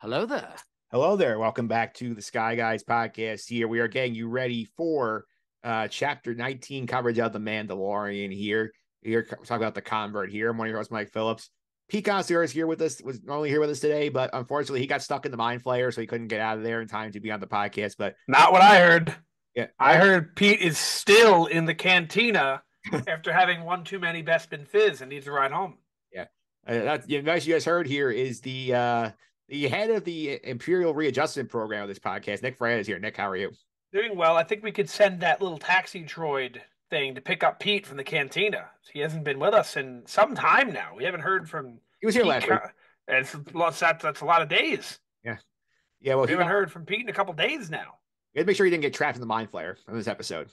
Hello there. Hello there. Welcome back to the Sky Guys podcast here. We are getting you ready for chapter 19 coverage of the Mandalorian here. We're talking about the convert here. I'm one of your hosts, Mike Phillips. Pete Consadori is here with us, was normally here with us today, but unfortunately he got stuck in the mind flayer, so he couldn't get out of there in time to be on the podcast. But Not what I heard. yeah, I heard Pete is still in the cantina after having one too many Bespin Fizz and needs to ride home. yeah. That's the advice you guys heard here is the head of the Imperial Readjustment Program of this podcast. Nick Fraietta is here. Nick, how are you? Doing well. I think we could send that little taxi droid thing to pick up Pete from the cantina. He hasn't been with us in some time now. We haven't heard from He was here Pete. last week. That's a lot of days. Yeah. Yeah, well, We haven't heard from Pete in a couple days now. we had to make sure he didn't get trapped in the mind flayer in this episode.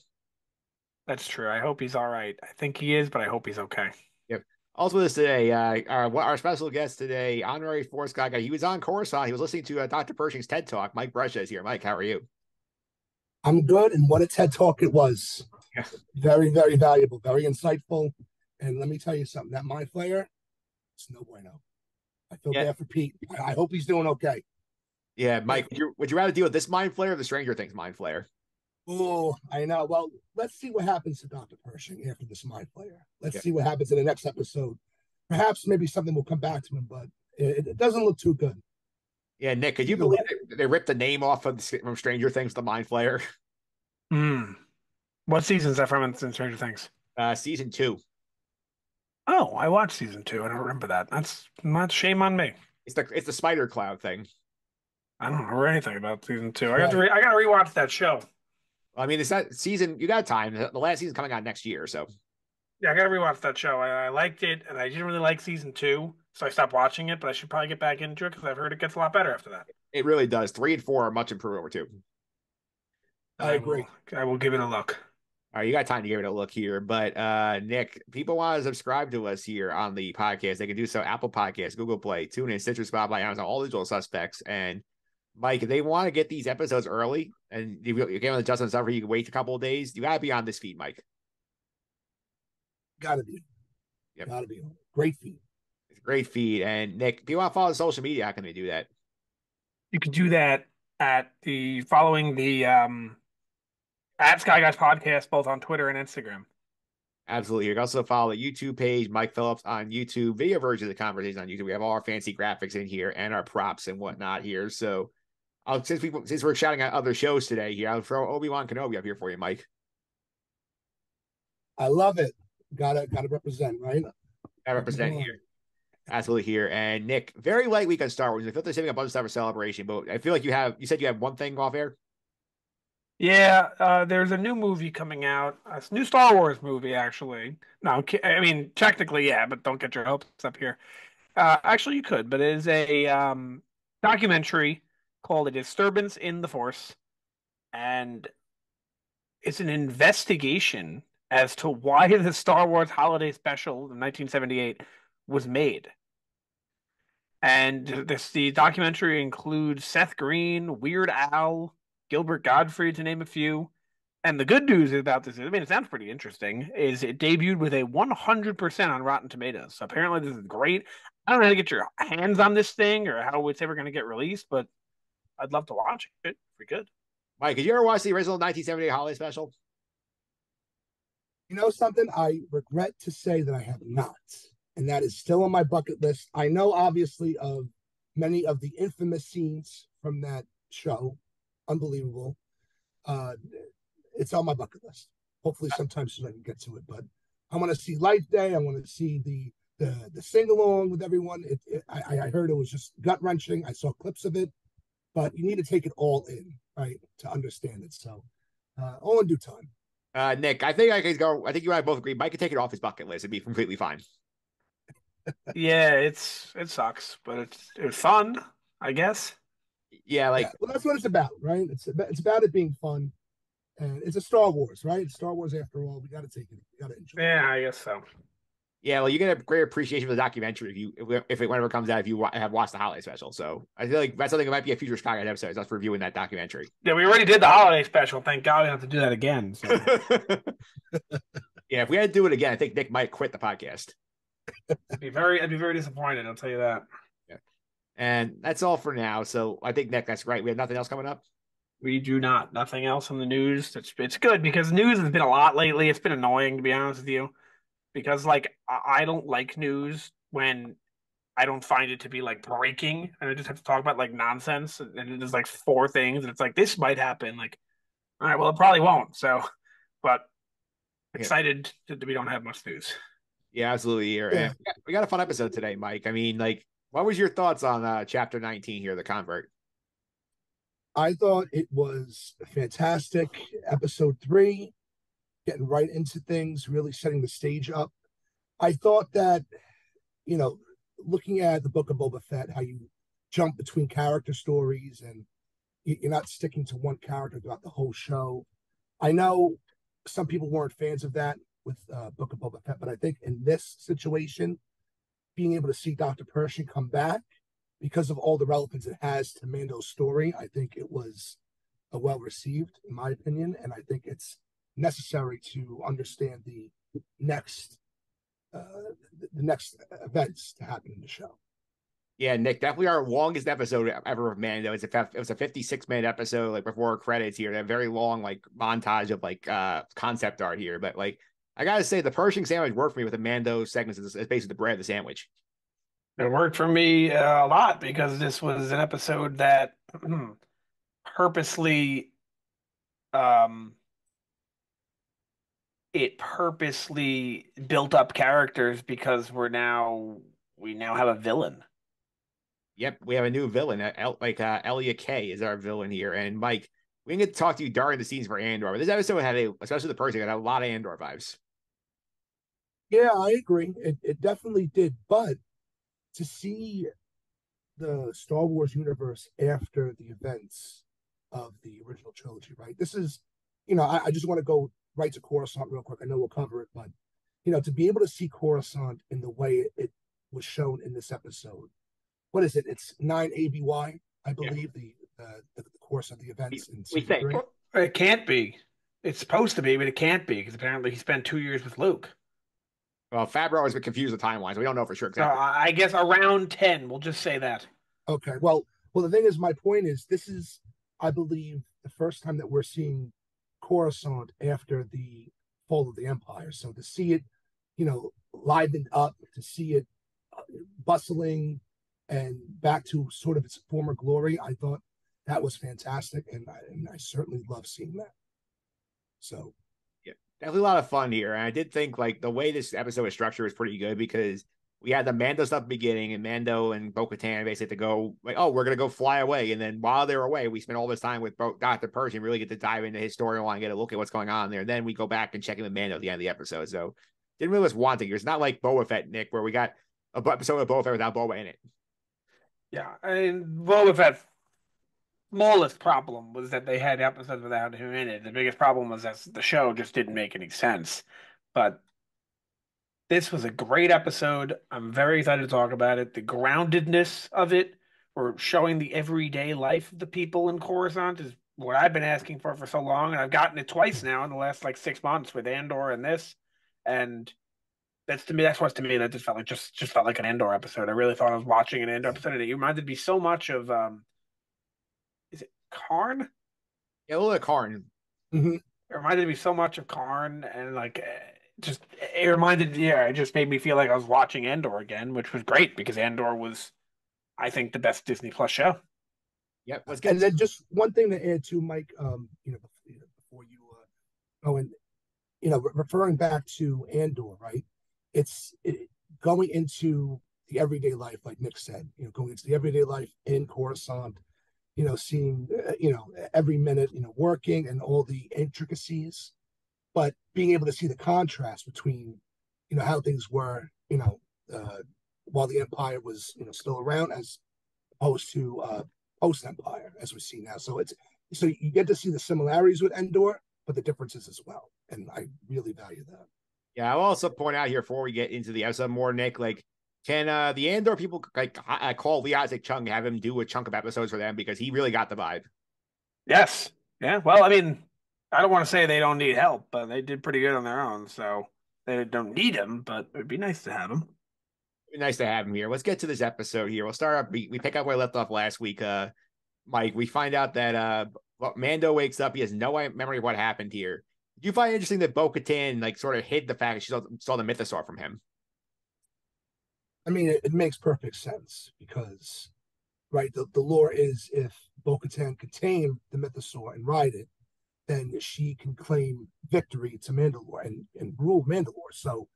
That's true. I hope he's all right. I think he is, but I hope he's okay. Yep. Also with us today, our special guest today, honorary Force guy. He was on Coruscant. He was listening to Dr. Pershing's TED Talk. Mike Brescia is here. Mike, how are you? I'm good, and what a TED Talk it was. Yeah. Very, very valuable, very insightful. And let me tell you something, that mind flayer, it's no bueno. I feel bad for Pete. I hope he's doing okay. Yeah, Mike, would you rather deal with this mind flayer or the Stranger Things mind flayer? Oh, I know. Well, let's see what happens to Dr. Pershing after this mind flayer. Let's see what happens in the next episode. Perhaps maybe something will come back to him, but it doesn't look too good. Yeah, Nick, could you believe they ripped the name off from Stranger Things, the mind flayer? What season is that from in Stranger Things? Season 2. Oh, I watched season 2. I don't remember that. That's not shame on me. It's the spider cloud thing. I don't remember anything about season 2. I got to rewatch that show. I mean, it's that season. You got time. The last season's coming out next year, so yeah, I got to rewatch that show. I liked it, and I didn't really like season 2, so I stopped watching it. But I should probably get back into it because I've heard it gets a lot better after that. It really does. 3 and 4 are much improved over 2. I agree. I will give it a look. All right, you got time to give it a look here. But Nick, people want to subscribe to us here on the podcast. They can do so Apple Podcasts, Google Play, TuneIn, Stitcher, Spotify, Amazon, all the usual suspects. And Mike, if they want to get these episodes early and you get on the Justin stuff where you can wait a couple of days, you got to be on this feed, Mike. Got to be. Yep. Got to be. Great feed. It's a great feed. And Nick, if you want to follow the social media, how can they do that? You can do that following the at Sky Guys Podcast, both on Twitter and Instagram. Absolutely. You can also follow the YouTube page, Mike Phillips on YouTube, video version of the conversation on YouTube. We have all our fancy graphics in here and our props and whatnot here. So since we're shouting out other shows today here, I'll throw Obi-Wan Kenobi up here for you, Mike. I love it. Gotta represent, right? I represent here. Absolutely here. And Nick, very light week on Star Wars. I feel they're saving a bunch of stuff for Celebration, but I feel like you said you have one thing off air. Yeah, there's a new movie coming out. A new Star Wars movie, actually. No, I mean, technically, yeah, but don't get your hopes up here. Actually, you could, but it is a documentary called A Disturbance in the Force. And it's an investigation as to why the Star Wars Holiday Special in 1978 was made. And the documentary includes Seth Green, Weird Al, Gilbert Gottfried, to name a few. And the good news about this, I mean, it sounds pretty interesting, is it debuted with a 100% on Rotten Tomatoes. So apparently this is great. I don't know how to get your hands on this thing or how it's ever going to get released, but I'd love to watch it if we could. Mike, did you ever watch the original 1978 Holiday Special? You know something? I regret to say that I have not. And that is still on my bucket list. I know, obviously, of many of the infamous scenes from that show. Unbelievable. It's on my bucket list. Hopefully sometime soon I can get to it. But I want to see Life Day. I want to see the sing-along with everyone. I heard it was just gut-wrenching. I saw clips of it. But you need to take it all in, right, to understand it. So all in due time. Nick, I think I you and I both agree. Mike can take it off his bucket list. It'd be completely fine. Yeah, it sucks, but it's fun, I guess. Yeah, well, that's what it's about, right? It's about it being fun, and it's a Star Wars, right? It's Star Wars after all. We got to take it. We got to enjoy. Yeah, I guess so. Yeah, well, you get a great appreciation for the documentary if it whenever it comes out if you have watched the holiday special. So I feel like that's something that might be a future Sky Guys episode. Us reviewing that documentary. Yeah, we already did the holiday special. Thank God we don't have to do that again. So. Yeah, if we had to do it again, I think Nick might quit the podcast. I'd be very disappointed. I'll tell you that. Yeah. And that's all for now. So I think, Nick, that's right. We have nothing else coming up. We do not. Nothing else in the news. It's good because news has been a lot lately. It's been annoying to be honest with you because like I don't like news when I don't find it to be like breaking and I just have to talk about like nonsense and it is like four things and it's like this might happen. Like, all right, well it probably won't. So, but Yeah, excited that we don't have much news. yeah, absolutely. Here, Yeah, and we got a fun episode today, Mike. I mean, like, what was your thoughts on chapter 19 here, the convert? I thought it was fantastic. Episode 3, getting right into things, really setting the stage up. I thought that, you know, looking at the Book of Boba Fett, how you jump between character stories and you're not sticking to one character throughout the whole show. I know some people weren't fans of that with Book of Boba Fett, but I think in this situation, being able to see Dr. Pershing come back because of all the relevance it has to Mando's story, I think it was a well received, in my opinion, and I think it's necessary to understand next uh, the next events to happen in the show. Yeah, Nick, definitely our longest episode ever of Mando. It was a 56-minute episode, like before credits here. That very long like montage of like concept art here. But like I gotta say, the Pershing sandwich worked for me with the Mando segments. Is basically the bread of the sandwich. It worked for me a lot because this was an episode that purposely um it purposely built up characters because we now have a villain. Yep, we have a new villain. Elia K is our villain here. And Mike, we didn't get to talk to you during the scenes for Andor, but this episode had especially the Pershing, had a lot of Andor vibes. Yeah, I agree. It definitely did. But to see the Star Wars universe after the events of the original trilogy, right? This is, I just want to go right to Coruscant real quick. I know we'll cover it, but, to be able to see Coruscant in the way it was shown in this episode, what is it? It's 9 ABY, I Yeah, believe, the course of the we, events in we season think. three. It can't be. It's supposed to be, but it can't be because apparently he spent 2 years with Luke. Well, Fabro has been confused with timelines. We don't know for sure So exactly. I guess around 10, we'll just say that. Okay. Well, the thing is, my point is, this is, I believe, the first time that we're seeing Coruscant after the fall of the Empire. So to see it, livened up, to see it bustling and back to sort of its former glory, I thought that was fantastic, and I certainly love seeing that. So Yeah, definitely a lot of fun here. And I did think like the way this episode was structured was pretty good because we had the Mando stuff beginning and Mando and Bo-Katan basically had to go like, oh, we're gonna go fly away. And then while they're away, we spent all this time with Dr. Pershing, really get to dive into his storyline, get a look at what's going on there. And then we go back and check in with Mando at the end of the episode. So didn't really was wanting. It's not like Boba Fett, Nick, where we got a episode of Boba Fett without Boba in it. Yeah, I mean, Boba Fett's smallest problem was that they had episodes without him in it. The biggest problem was that the show just didn't make any sense. But this was a great episode. I'm very excited to talk about it. The groundedness of it, or showing the everyday life of the people in Coruscant, is what I've been asking for so long, and I've gotten it twice now in the last like 6 months with Andor and this. And that's to me, that's what's to me that just felt like just felt like an Andor episode. I really thought I was watching an Andor episode, and it reminded me so much of is it Karn? Yeah, a little bit of Karn. mhm. It reminded me so much of Karn, and like just it reminded, yeah, it just made me feel like I was watching Andor again, which was great because Andor was, I think, the best Disney Plus show. Yep, let's And get then just one thing to add to Mike, before you go in, referring back to Andor, right? Going into the everyday life, like Nick said, going into the everyday life in Coruscant, seeing, every minute, working and all the intricacies, but being able to see the contrast between, how things were, while the Empire was, still around as opposed to post Empire, as we see now. So you get to see the similarities with Endor, but the differences as well, and I really value that. Yeah, I'll also point out here before we get into the episode more, Nick, like, can the Andor people like I call Lee Isaac Chung, have him do a chunk of episodes for them because he really got the vibe. Yes, yeah. Well, I mean, I don't want to say they don't need help, but they did pretty good on their own, so they don't need him. But it'd be nice to have him. Nice to have him here. Let's get to this episode here. We'll start up. We pick up where we left off last week. Mike, we find out that Mando wakes up. He has no memory of what happened here. Do you find it interesting that Bo-Katan like sort of hid the fact that she saw the mythosaur from him? I mean, it makes perfect sense because, right, the lore is if Bo-Katan could tame the mythosaur and ride it, then she can claim victory to Mandalore and rule Mandalore. So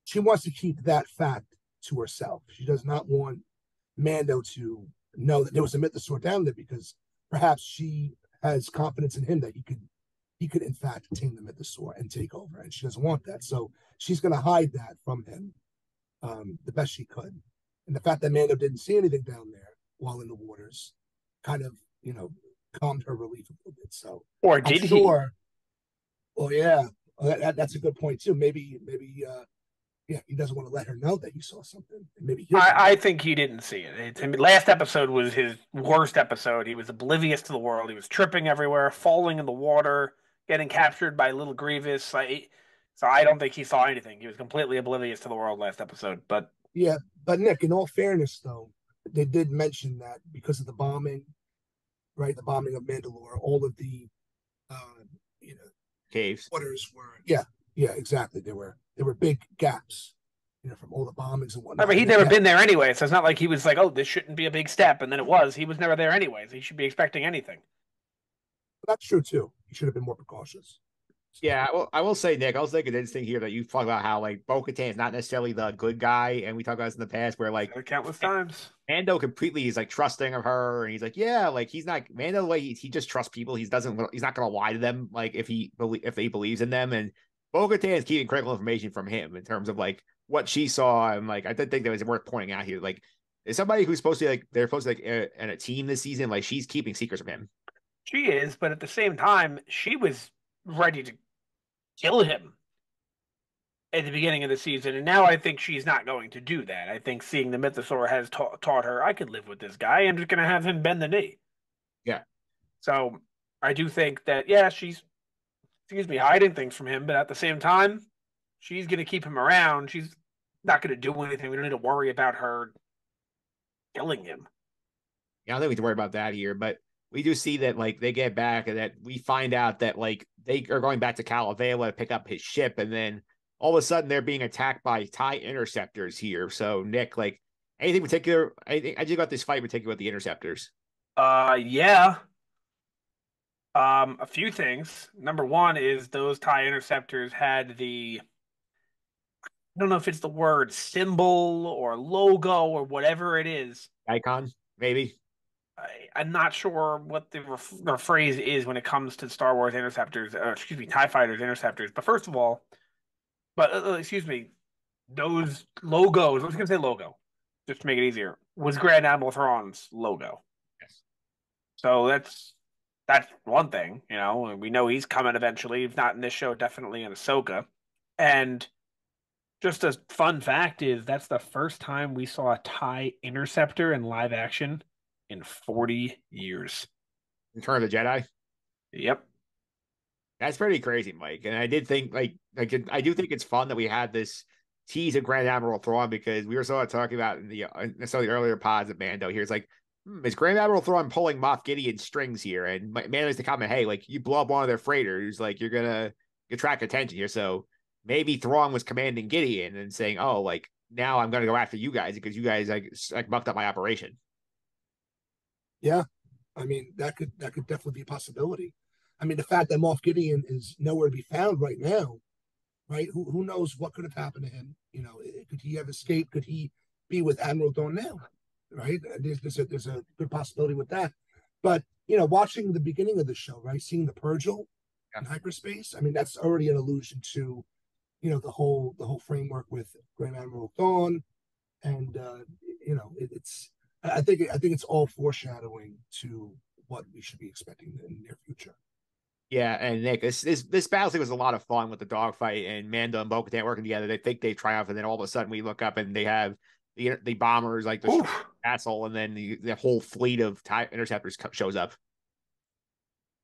she wants to keep that fact to herself. She does not want Mando to know that there was a mythosaur down there because perhaps she has confidence in him that he could in fact tame the mythosaur and take over, and she doesn't want that. So she's going to hide that from him the best she could. And the fact that Mando didn't see anything down there while in the waters kind of, calmed her relief a little bit. So Or I'm did he? sure. Well, yeah, that's a good point too. Maybe, yeah, he doesn't want to let her know that he saw something. And maybe he'll come I back. think he didn't see it. I mean, last episode was his worst episode. He was oblivious to the world. He was tripping everywhere, falling in the water, getting captured by little Grievous. So I don't think he saw anything. He was completely oblivious to the world last episode. But Yeah, but Nick, in all fairness, though, they did mention that because of the bombing, right? The bombing of Mandalore, all of the, uh, you know, Caves. waters were, yeah, yeah, exactly. There were big gaps, from all the bombings and I whatnot. mean, And he'd they never had, been there anyway, so it's not like he was like, "Oh, this shouldn't be a big step," and then it was. He was never there anyways. He should be expecting anything. that's true too. He should have been more precautious. So Yeah, well, I will say, Nick, I was thinking this thing here that you talk about how like Bo-Katan is not necessarily the good guy, and we talked about this in the past where like Said it countless times. Mando completely is like trusting of her, and he's like, yeah, like he's not Mando, like he just trusts people. He's not gonna lie to them, like if he believes in them. And Bo-Katan is keeping critical information from him in terms of like what she saw, and like I did think that was worth pointing out here. Like, is somebody who's supposed to be like they're supposed to like in a team this season, like she's keeping secrets from him. She is, but at the same time, she was ready to kill him at the beginning of the season, and now I think she's not going to do that. I think seeing the Mythosaur has taught her I could live with this guy. I'm just going to have him bend the knee. Yeah, So I do think that yeah, she's excuse me hiding things from him, but at the same time, she's going to keep him around. She's not going to do anything. We don't need to worry about her killing him. I don't think we have to worry about that here, but we do see that like they get back and that we find out that like they are going back to Calavela to pick up his ship, and then all of a sudden they're being attacked by TIE Interceptors here. So Nick, like anything particular? I just got this fight in particular with the Interceptors. Yeah. A few things. Number one is those TIE interceptors had I don't know if it's the word symbol or logo or whatever it is. Icon, maybe. I'm not sure what the phrase is when it comes to Star Wars interceptors, or excuse me, TIE fighters interceptors. But first of all, excuse me, those logos, I was going to say logo, just to make it easier, was Grand Admiral Thrawn's logo. Yes. So that's one thing, we know he's coming eventually. If not in this show, definitely in Ahsoka. And just a fun fact is that's the first time we saw a TIE interceptor in live action in 40 years. In terms of Jedi, Yep. that's pretty crazy, Mike. And I did think I do think it's fun that we had this tease of Grand Admiral Thrawn because we were sort of talking about in some of the earlier pods of Mando. Here's like, is Grand Admiral Thrawn pulling Moff Gideon's strings here? And Mando makes the comment, hey, like you blow up one of their freighters, like you're gonna attract attention here. So maybe Thrawn was commanding Gideon and saying, oh, like now I'm gonna go after you guys because you guys like mucked up my operation. yeah, I mean that could definitely be a possibility. I mean the fact that Moff Gideon is nowhere to be found right now, right? Who knows what could have happened to him? Could he have escaped? Could he be with Admiral Dawn now? Right? There's a good possibility with that. But watching the beginning of the show, right, seeing the Purgil Yeah. in hyperspace, I mean that's already an allusion to the whole framework with Grand Admiral Dawn, and it's I think it's all foreshadowing to what we should be expecting in the near future. Yeah, and Nick, this battle thing was a lot of fun with the dogfight and Mando and Bo-Katan working together. They think they triumph, and then all of a sudden we look up and they have the bombers like the Oof. castle, and then the whole fleet of TIE interceptors shows up.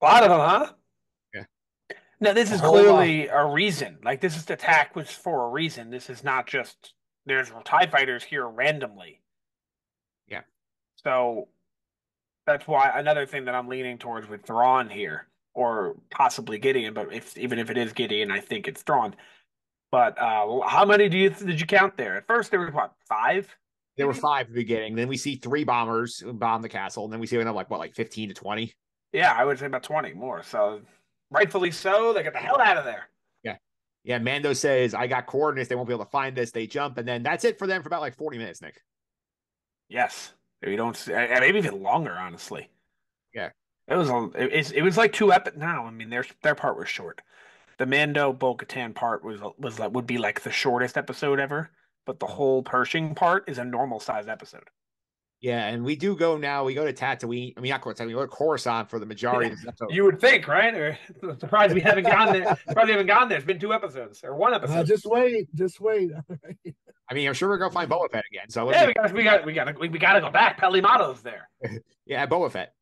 A lot of them, huh? Yeah, Now, this A is whole lot. clearly a reason. Like, this attack was for a reason. This is not just there's TIE fighters here randomly. Yeah. So that's why another thing that I'm leaning towards with Thrawn here, or possibly Gideon, but even if it is Gideon, I think it's Thrawn. But how many did you count there? At first, there was what, five, There were maybe? 5 at the beginning. Then we see 3 bombers bomb the castle, and then we see another like 15 to 20. Yeah, I would say about 20 more. So rightfully so, they get the hell out of there. Yeah. Yeah. Mando says, I got coordinates. They won't be able to find us. They jump. And then that's it for them for about like 40 minutes, Nick. Yes, you don't. Maybe even longer, honestly. Yeah. It was like two epic. No, I mean their part was short. The Mando Bo-Katan part was like would be like the shortest episode ever, but the whole Pershing part is a normal size episode. Yeah. And we do go now. We go to Tatooine. I mean, not Tatooine. We go to Coruscant for the majority Yeah, of this episode. you would think, right? Or, surprised we haven't gone there. Surprised we haven't gone there. It's been two episodes or one episode. Just wait, just wait. I mean, I'm sure we're going to find Boba Fett again. So Yeah, we gotta go back. Pelimato's there. yeah, Boba Fett.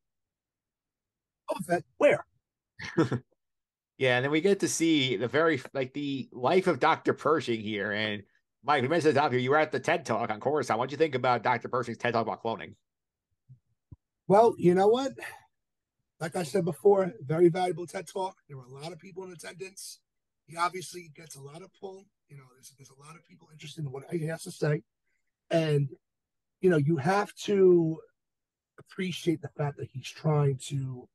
Boba Fett, where? Yeah, and then we get to see the life of Dr. Pershing here. And Mike, we mentioned the doctor. You were at the TED Talk on Coruscant. What do you think about Dr. Pershing's TED Talk about cloning? Well, you know what? Like I said before, very valuable TED Talk. There were a lot of people in attendance. He obviously gets a lot of pull. There's a lot of people interested in what he has to say. And, you have to appreciate the fact that he's trying to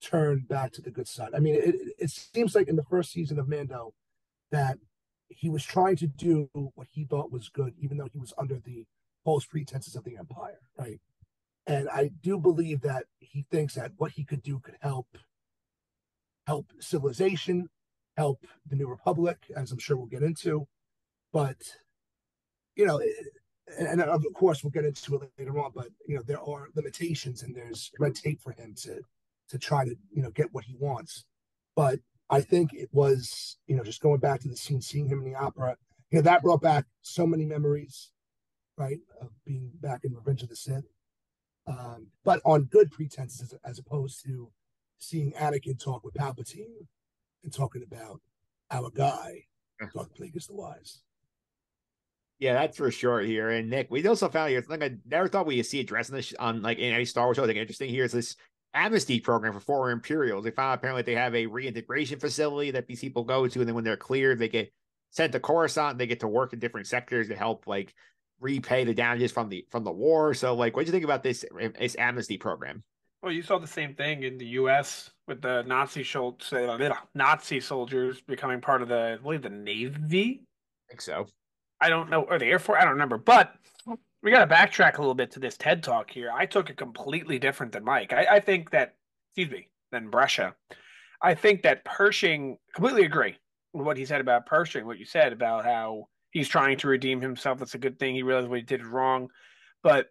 turn back to the good side. I mean, it seems like in the first season of Mando that he was trying to do what he thought was good, even though he was under the false pretenses of the Empire, right? And I do believe that he thinks that what he could do could help civilization, help the New Republic, as I'm sure we'll get into. But you know, and of course we'll get into it later on. But there are limitations and there's red tape for him to try to get what he wants. But I think it was just going back to the scene, seeing him in the opera. That brought back so many memories, right, of being back in Revenge of the Sith. But on good pretenses, as opposed to seeing Anakin talk with Palpatine and talking about our guy, Darth Plagueis the Wise. Yeah, that's for sure here. And Nick, we also found here something I never thought we'd see addressing this on like in any Star Wars show. I think interesting here is this amnesty program for former Imperials. They found out apparently they have a reintegration facility that these people go to, and then when they're cleared, they get sent to Coruscant. They get to work in different sectors to help like repay the damages from the war. So, like, what do you think about this amnesty program? Well, you saw the same thing in the U.S. with the Nazi soldiers becoming part of I believe, the Navy. I think so. I don't know, or the Air Force. I don't remember, but we got to backtrack a little bit to this TED Talk here. I took it completely different than Mike. I think that, excuse me, than Brescia. I think that Pershing, completely agree with what he said about Pershing, what you said about how he's trying to redeem himself. That's a good thing. He realized what he did is wrong. But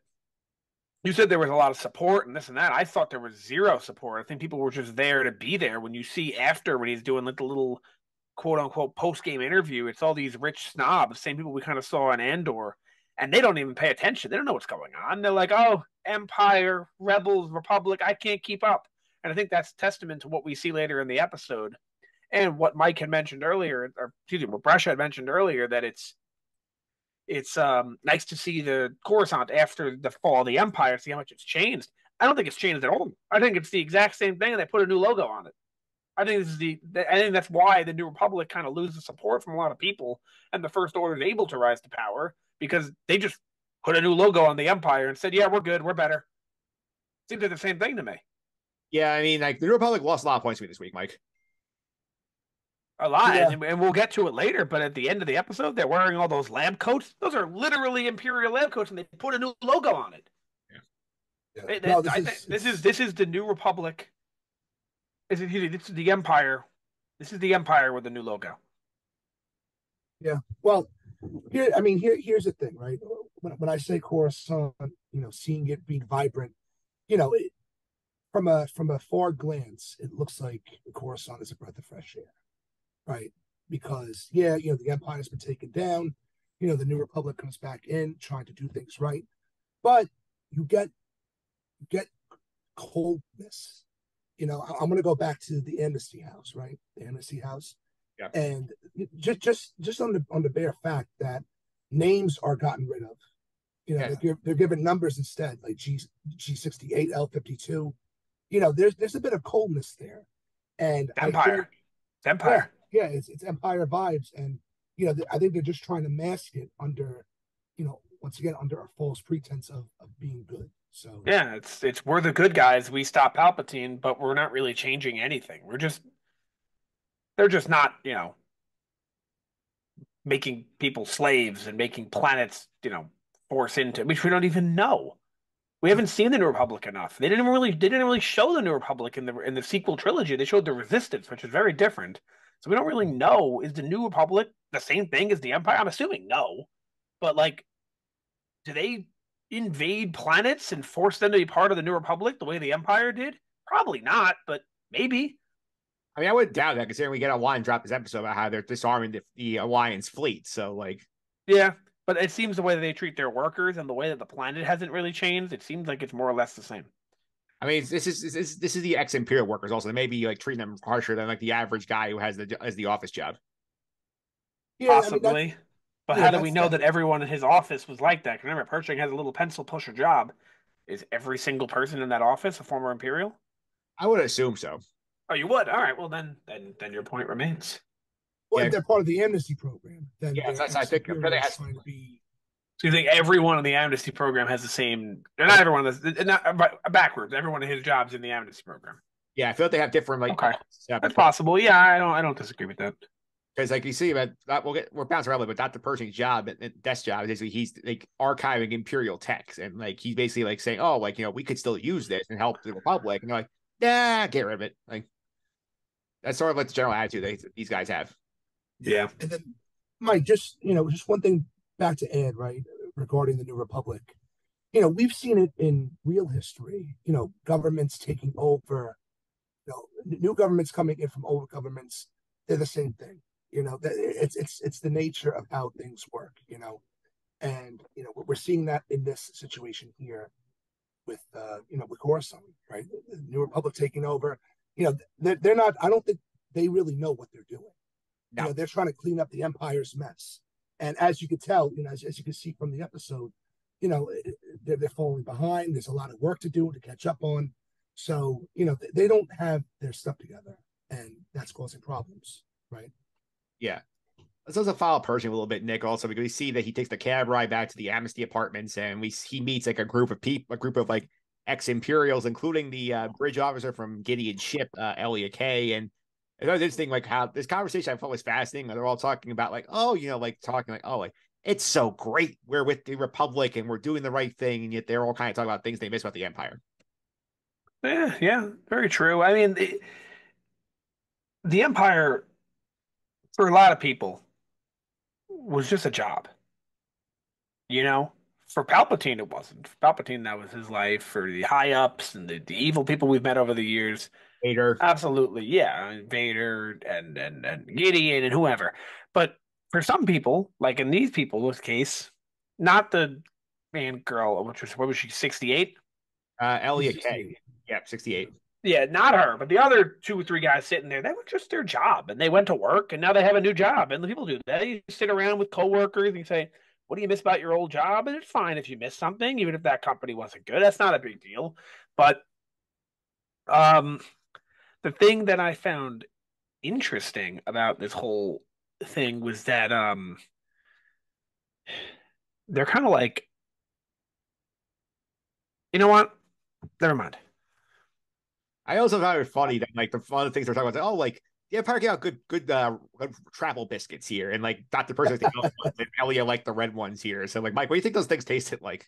you said there was a lot of support and this and that. I thought there was zero support. I think people were just there to be there. When you see after when he's doing like the little quote unquote post game interview, it's all these rich snobs, same people we kind of saw on Andor, and they don't even pay attention. They don't know what's going on. They're like, oh, Empire, Rebels, Republic, I can't keep up. And I think that's testament to what we see later in the episode. And what Mike had mentioned earlier, or excuse me, what Brescia had mentioned earlier, that it's nice to see the Coruscant after the fall of the Empire, see how much it's changed. I don't think it's changed at all. I think it's the exact same thing, and they put a new logo on it. I think I think that's why the New Republic kind of loses support from a lot of people, and the First Order is able to rise to power because they just put a new logo on the Empire and said, "Yeah, we're good, we're better." Seems like the same thing to me. Yeah, I mean, like the New Republic lost a lot of points to me this week, Mike. A lot, yeah. And we'll get to it later. But at the end of the episode, they're wearing all those lab coats. Those are literally Imperial lab coats, and they put a new logo on it. Yeah. No, this is the New Republic. This is the Empire. This is the Empire with the new logo. Yeah. Well, here's the thing, right? When I say Coruscant, seeing it being vibrant, from a far glance, it looks like Coruscant is a breath of fresh air, right? Because the Empire has been taken down. The New Republic comes back in, trying to do things right, but you get coldness. I'm going to go back to the Amnesty House, right? The Amnesty House, yeah. And just on the bare fact that names are gotten rid of. Yeah, They're giving numbers instead, like G68, L52. There's a bit of coldness there, and It's I think Empire. It's yeah, Empire. yeah, it's Empire vibes, and I think they're just trying to mask it under, once again under a false pretense of being good. So Yeah, it's we're the good guys. We stop Palpatine, but we're not really changing anything. They're just not, making people slaves and making planets, force into which we don't even know. We haven't seen the New Republic enough. They didn't really show the New Republic in the sequel trilogy. They showed the Resistance, which is very different. So we don't really know, is the New Republic the same thing as the Empire? I'm assuming no. But like, do they invade planets and force them to be part of the New Republic the way the Empire did? Probably not, but maybe. I mean, I wouldn't doubt that considering we get a line drop this episode about how they're disarming the Alliance fleet. So, like, Yeah. But it seems the way that they treat their workers and the way that the planet hasn't really changed, it seems like it's more or less the same. I mean, this is the ex Imperial workers. Also, they may be like treating them harsher than like the average guy who has the office job. yeah, I mean that's Possibly. But yeah, how do we that's know that. that everyone in his office was like that? 'Cause remember, Pershing has a little pencil pusher job. Is every single person in that office a former Imperial? I would assume so. Oh, you would. All right. Well, then your point remains. Well, if Yeah, they're part of the amnesty program, then yeah. they're I think ex-imperials trying to be. So you think everyone in the amnesty program has the same? They're not everyone. Not backwards. Everyone in his job's in the amnesty program. yeah. I feel like they have different like Okay, stuff that's possible. Yeah, I don't disagree with that. because like you see that we're bouncing around, but Dr. Pershing's job and desk job is basically he's like archiving Imperial texts and like he's basically like saying, oh, like we could still use this and help the Republic, and they're like, nah, get rid of it. Like that's sort of like the general attitude these guys have. Yeah. And then, Mike, just one thing back to add, right, regarding the New Republic. We've seen it in real history. Governments taking over. New governments coming in from old governments. They're the same thing. It's the nature of how things work. And we're seeing that in this situation here with Coruscant, right? The New Republic taking over. They're not. I don't think they really know what they're doing. No, They're trying to clean up the Empire's mess. And as you could tell, as you can see from the episode, they're falling behind. There's a lot of work to do to catch up on. So, they don't have their stuff together, and that's causing problems, right? yeah. Let's also follow Pershing a little bit, Nick. Also, because we see that he takes the cab ride back to the Amnesty Apartments, and he meets like a group of people, a group of like ex-Imperials, including the bridge officer from Gideon's ship, Elia Kay. And it was interesting, like how this conversation I thought was fascinating. They're all talking about like, oh, like talking like, oh, like it's so great. We're with the Republic and we're doing the right thing, and yet they're all kind of talking about things they miss about the Empire. Yeah. Yeah. Very true. I mean, the Empire for a lot of people was just a job. You know, for Palpatine, it wasn't. For Palpatine, that was his life. For the high ups and the evil people we've met over the years, Hater. absolutely, yeah, Vader and Gideon and whoever. But for some people, like in these people's case, not the man girl, which was what was she, 68? She's Elia Kay. 68. Yeah, 68. Yeah, not her, but the other two or three guys sitting there, that was just their job, and they went to work, and now they have a new job. And the people do that. You sit around with coworkers and you say, "What do you miss about your old job?" And it's fine if you miss something, even if that company wasn't good. That's not a big deal. But um, the thing that I found interesting about this whole thing was that they're kind of like, you know what? Never mind. I also found it funny that like one of the things they're talking about, oh, like yeah, parking out good travel biscuits here, and like Dr. Percy and Elia like the red ones here. So like, Mike, what do you think those things tasted like?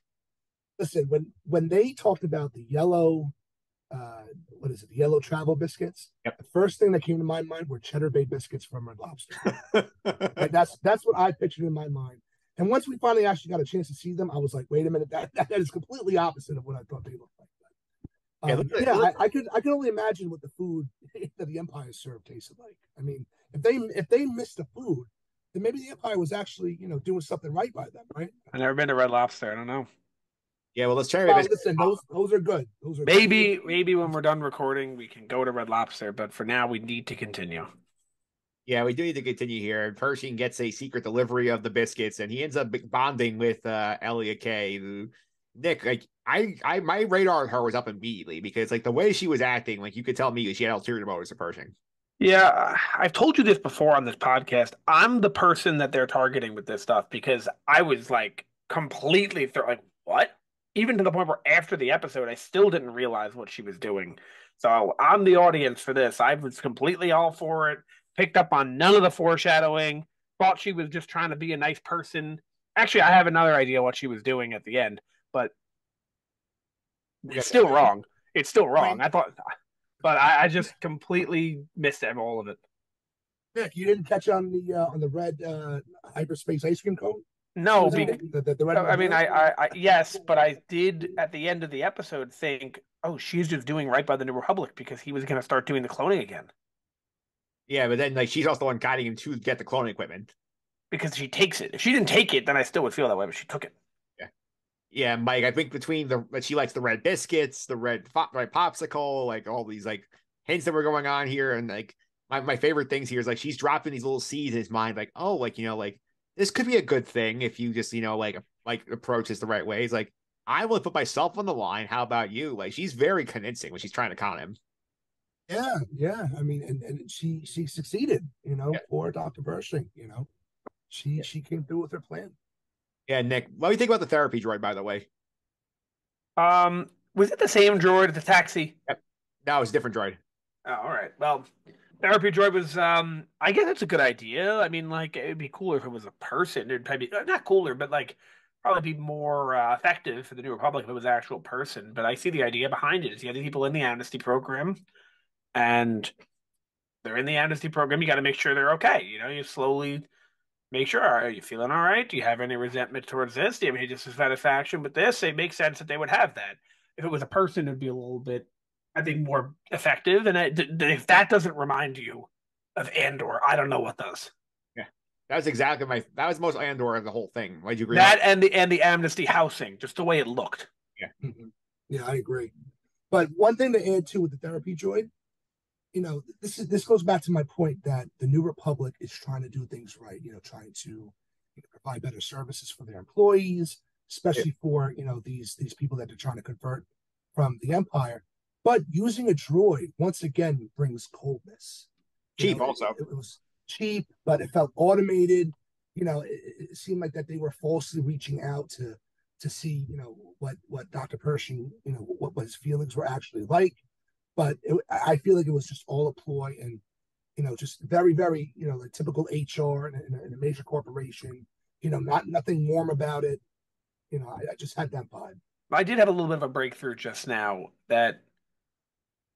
Listen, when they talked about the yellow, what is it? The yellow travel biscuits. Yep. The first thing that came to my mind were Cheddar Bay biscuits from Red Lobster. Right? That's what I pictured in my mind. And once we finally actually got a chance to see them, I was like, wait a minute, that is completely opposite of what I thought they looked like. Yeah, I could only imagine what the food that the Empire served tasted like. I mean, if they missed the food, then maybe the Empire was actually doing something right by them, right? I've never been to Red Lobster. I don't know. yeah. Well, let's try. Well, listen, those are good. Those are good. Maybe when we're done recording, we can go to Red Lobster. But for now, we need to continue. Yeah, we do need to continue here. Pershing gets a secret delivery of the biscuits, and he ends up bonding with Elia Kay. Who, Nick, like my radar on her was up immediately because like the way she was acting, like you could tell me she had ulterior motives to Pershing. Yeah, I've told you this before on this podcast. I'm the person that they're targeting with this stuff because I was like completely like, what? Even to the point where after the episode, I still didn't realize what she was doing. So I'm the audience for this. I was completely all for it, picked up on none of the foreshadowing, thought she was just trying to be a nice person. Actually, I have another idea what she was doing at the end, but it's still wrong. It's still I wrong. mean, I thought, but I just completely missed all of it. Nick, you didn't catch on the red hyperspace ice cream cone? She No, was eating the red I mean, reveal? yes, but I did at the end of the episode think, oh, she's just doing right by the New Republic because he was going to start doing the cloning again Yeah, but then like she's also the one guiding him to get the cloning equipment. because she takes it. If she didn't take it, then I still would feel that way, but she took it. Yeah, yeah, Mike. I think between she likes the red biscuits, the red popsicle, like all these like hints that were going on here, and like my favorite things here is like she's dropping these little seeds in his mind, like oh, like like this could be a good thing if you just like approach this the right way. He's like I will put myself on the line. How about you? Like she's very convincing when she's trying to con him. Yeah, yeah. I mean, and she succeeded, Yeah. for Dr. Pershing, she came through with her plan. Yeah, Nick. What do you think about the therapy droid, by the way? Was it the same droid at the taxi? Yep. No, it's a different droid. Oh, all right. Well, therapy droid was I guess that's a good idea. I mean, like it'd be cooler if it was a person. It'd probably be not cooler, but like probably be more effective for the New Republic if it was an actual person. But I see the idea behind it. Is you have the people in the amnesty program, and they're in the amnesty program. You got to make sure they're okay. You slowly make sure. Are you feeling all right? Do you have any resentment towards this? Do you have any dissatisfaction with this? It makes sense that they would have that. If it was a person, it'd be a little bit, I think, more effective. And if that doesn't remind you of Andor, I don't know what does. Yeah, that was exactly that was the most Andor of the whole thing. Why'd you agree? That and the amnesty housing, just the way it looked. Yeah, Yeah, I agree. But one thing to add to with the therapy droid, this goes back to my point that the New Republic is trying to do things right. Trying to provide better services for their employees, especially for these people that they're trying to convert from the Empire. But using a droid once again brings coldness. cheap also. It was cheap, but it felt automated. It seemed like that they were falsely reaching out to see what Dr. Pershing what his feelings were actually like. But I feel like it was just all a ploy and just very very like typical HR in a major corporation. Nothing warm about it. I just had that vibe. I did have a little bit of a breakthrough just now that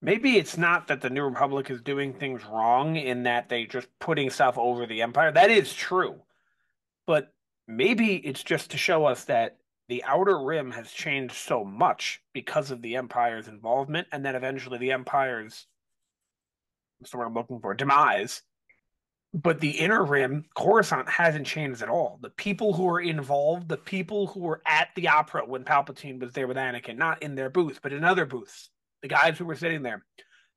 maybe it's not that the New Republic is doing things wrong in that they just putting stuff over the Empire. That is true. But maybe it's just to show us that the Outer Rim has changed so much because of the Empire's involvement, and then eventually the Empire's, what's the word I'm looking for, demise. But the Inner Rim, Coruscant hasn't changed at all. The people who were involved, the people who were at the opera when Palpatine was there with Anakin, not in their booth, but in other booths, the guys who were sitting there,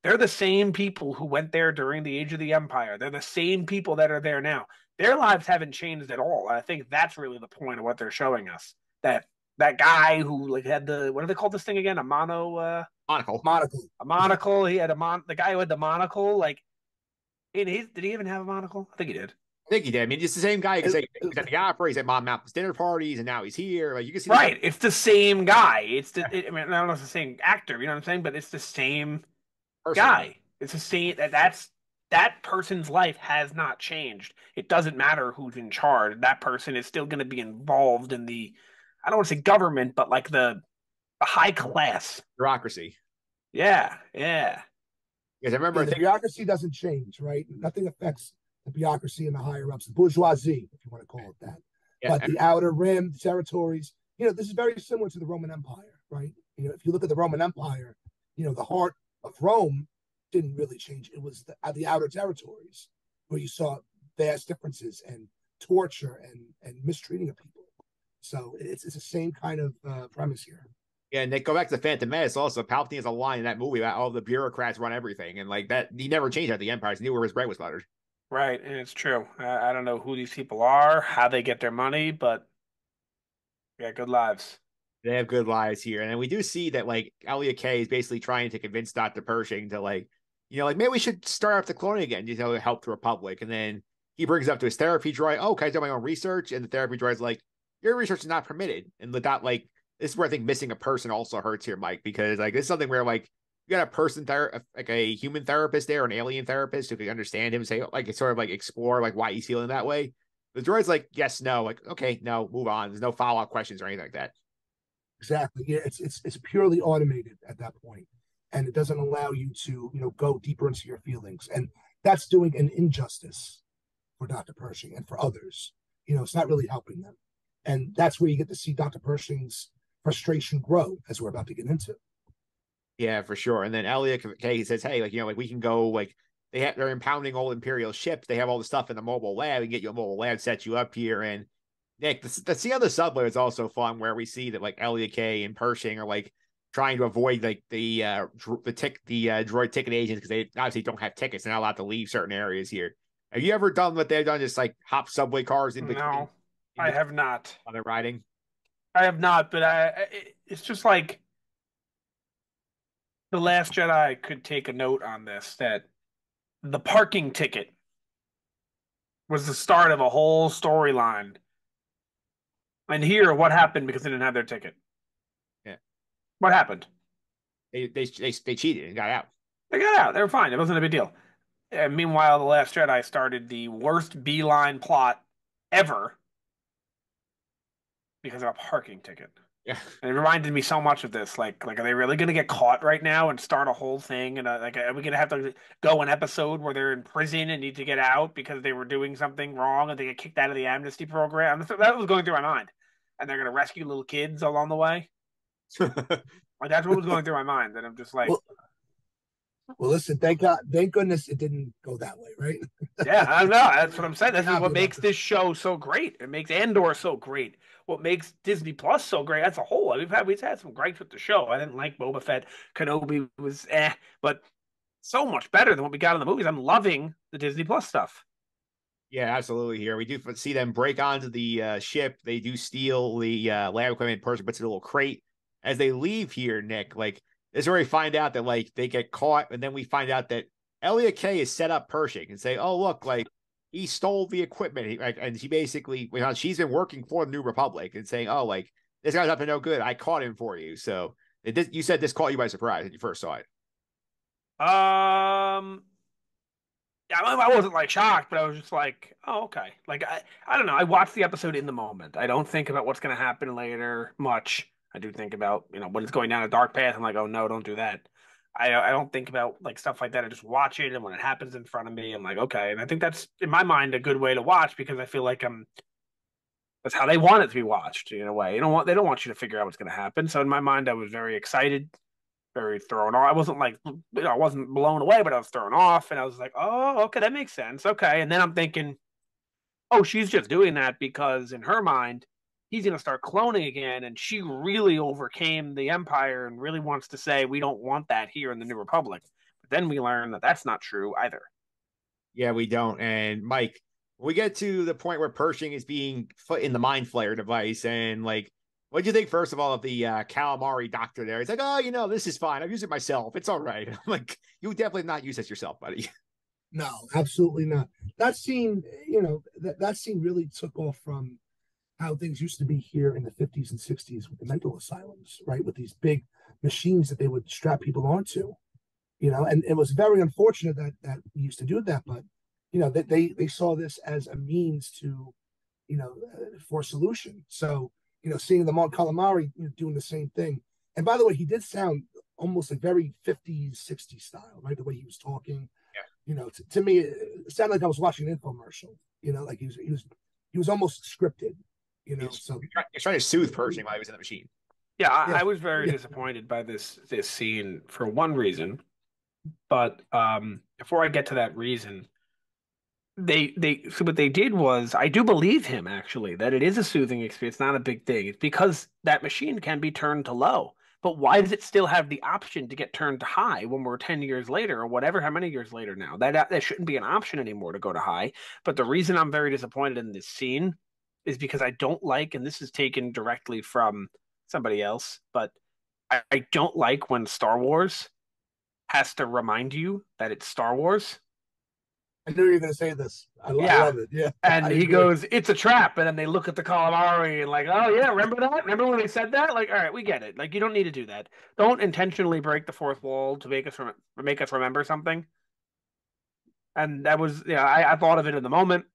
they're the same people who went there during the Age of the Empire. They're the same people that are there now. Their lives haven't changed at all. I think that's really the point of what they're showing us. That guy who like had what do they call this thing again? A Monocle. a monocle. He had the guy who had the monocle. Like did he even have a monocle? I think he did. I think he did. I mean, it's the same guy. He's at the opera. He's at Mom Map's dinner parties, and now he's here. Like you can see, right? It's the same guy. I mean, I don't know if it's the same actor. You know what I'm saying? But it's the same guy. It's the same. That person's life has not changed. It doesn't matter who's in charge. That person is still going to be involved in I don't want to say government, but like the high class bureaucracy. Yeah, yeah. Because I remember the bureaucracy doesn't change, right? Nothing affects the bureaucracy and the higher ups, the bourgeoisie, if you want to call it that. Yeah. But the outer rim, the territories, this is very similar to the Roman Empire, right? If you look at the Roman Empire, the heart of Rome didn't really change. It was the outer territories where you saw vast differences and torture and mistreating of people. So it's the same kind of premise here. Yeah, and they go back to the Phantom Menace. Also, Palpatine has a line in that movie about all the bureaucrats run everything, and like that, he never changed at the Empire. He knew where his bread was buttered. Right, and it's true. I don't know who these people are, how they get their money, but yeah, good lives. They have good lives here. And then we do see that like Elia Kay is basically trying to convince Dr. Pershing to like, like maybe we should start up the cloning again, to help the Republic. And then he brings up to his therapy droid, oh, can I do my own research? And the therapy droid's like, your research is not permitted. And the dot like this is where I think missing a person also hurts here, Mike, because like this is something where like you got a person like a human therapist there, an alien therapist who could understand him, say like sort of like explore like why he's feeling that way. The droid's like, yes, no, like, okay, no, move on. There's no follow-up questions or anything like that. Exactly. Yeah, it's purely automated at that point, and it doesn't allow you to go deeper into your feelings, and that's doing an injustice for Dr. Pershing and for others. It's not really helping them, and that's where you get to see Dr. Pershing's frustration grow, as we're about to get into. Yeah, for sure. And then Elliot Kay says, "Hey, like like we can go like they're impounding old Imperial ships. They have all the stuff in the mobile lab. We can get you a mobile lab, set you up here." And Nick, the scene on the subway is also fun, where we see that like Elliot Kay and Pershing are like trying to avoid like the droid ticket agents because they obviously don't have tickets. They're not allowed to leave certain areas here. Have you ever done what they've done? Just like hop subway cars in between No, I have not. while they're riding? I have not, but it's just like The Last Jedi could take a note on this that the parking ticket was the start of a whole storyline. And here, what happened because they didn't have their ticket? Yeah, What happened? they cheated and got out. They got out. They were fine. It wasn't a big deal. And meanwhile, The Last Jedi started the worst beeline plot ever because of a parking ticket. Yeah. And it reminded me so much of this. Like, are they really going to get caught right now and start a whole thing? And like, are we going to have to go an episode where they're in prison and need to get out because they were doing something wrong and they get kicked out of the amnesty program? That was going through my mind. And they're going to rescue little kids along the way. Like, that's what was going through my mind. And I'm just like, Well, well, listen, thank God, thank goodness it didn't go that way, right? yeah, I don't know. That's what I'm saying. This is Happy what about makes this show so great. It makes Andor so great. What makes Disney Plus so great as a whole. We've had some gripes with the show. I didn't like Boba Fett. Kenobi was but so much better than what we got in the movies. I'm loving the Disney Plus stuff. Yeah, absolutely. Here we do see them break onto the ship. They do steal the lab equipment. Person puts it in a little crate. As they leave here, Nick, like this is where we find out that like they get caught, and then we find out that Elliot Kay has set up Pershing and say, "Oh, look, like he stole the equipment." And she basically, she's been working for the New Republic and saying, "Oh, like this guy's up to no good. I caught him for you." So you said this caught you by surprise when you first saw it. Um, yeah, I wasn't like shocked, but I was just like, oh, okay. Like I don't know. I watched the episode in the moment. I don't think about what's going to happen later much. I do think about, when it's going down a dark path. I'm like, oh no, don't do that. I don't think about like stuff like that. I just watch it, and when it happens in front of me, I'm like, okay. And I think that's in my mind a good way to watch because I feel like that's how they want it to be watched in a way. They don't want you to figure out what's going to happen. So in my mind, I was very excited, very thrown off. I wasn't like, I wasn't blown away, but I was thrown off, and I was like, oh, okay, that makes sense. Okay, and then I'm thinking, oh, she's just doing that because in her mind, he's going to start cloning again, and she really overcame the Empire and really wants to say we don't want that here in the New Republic. But then we learn that that's not true either. Yeah, we don't. And Mike, we get to the point where Pershing is being put in the mind flayer device, and like, what do you think first of all of the calamari doctor there? He's like, oh, this is fine. I've used it myself. It's all right. I'm like, you would definitely not use this yourself, buddy. No, absolutely not. That scene, that scene really took off from how things used to be here in the 50s and 60s with the mental asylums, right? With these big machines that they would strap people onto, and it was very unfortunate that we used to do that, but that they saw this as a means to, for a solution. So, seeing the Mon Calamari doing the same thing. And by the way, he did sound almost like very 50s, 60s style, right? The way he was talking. To me, it sounded like I was watching an infomercial. Like he was almost scripted. So He's trying to soothe Pershing while he was in the machine. Yeah, yeah, I was very yeah, disappointed by this scene for one reason, but before I get to that reason, so what they did was I do believe him actually that it is a soothing experience, not a big thing. It's because that machine can be turned to low. But why does it still have the option to get turned to high when we're 10 years later or whatever, how many years later now? That shouldn't be an option anymore to go to high. But the reason I'm very disappointed in this scene is because I don't like, and this is taken directly from somebody else, but I don't like when Star Wars has to remind you that it's Star Wars. I knew you were going to say this. I Yeah. love it. Yeah, And I he agree. goes, it's a trap. And then they look at the calamari and like, oh yeah, remember that? Remember when they said that? Like, all right, we get it. Like, you don't need to do that. Don't intentionally break the fourth wall to make us remember something. And that was, I thought of it in the moment.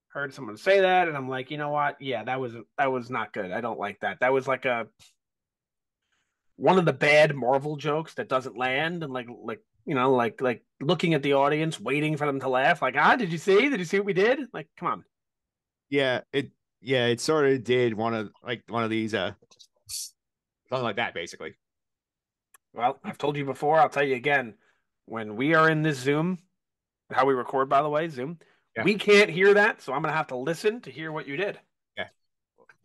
Heard someone say that, and I'm like, you know what? Yeah, that was not good. I don't like that. That was like a one of the bad Marvel jokes that doesn't land, and like looking at the audience, waiting for them to laugh. Like, did you see? Did you see what we did? Like, come on. It sort of did one of these something like that basically. Well, I've told you before. I'll tell you again. When we are in this Zoom, how we record, by the way, Zoom, Yeah, we can't hear that, so I'm gonna have to listen to hear what you did. yeah.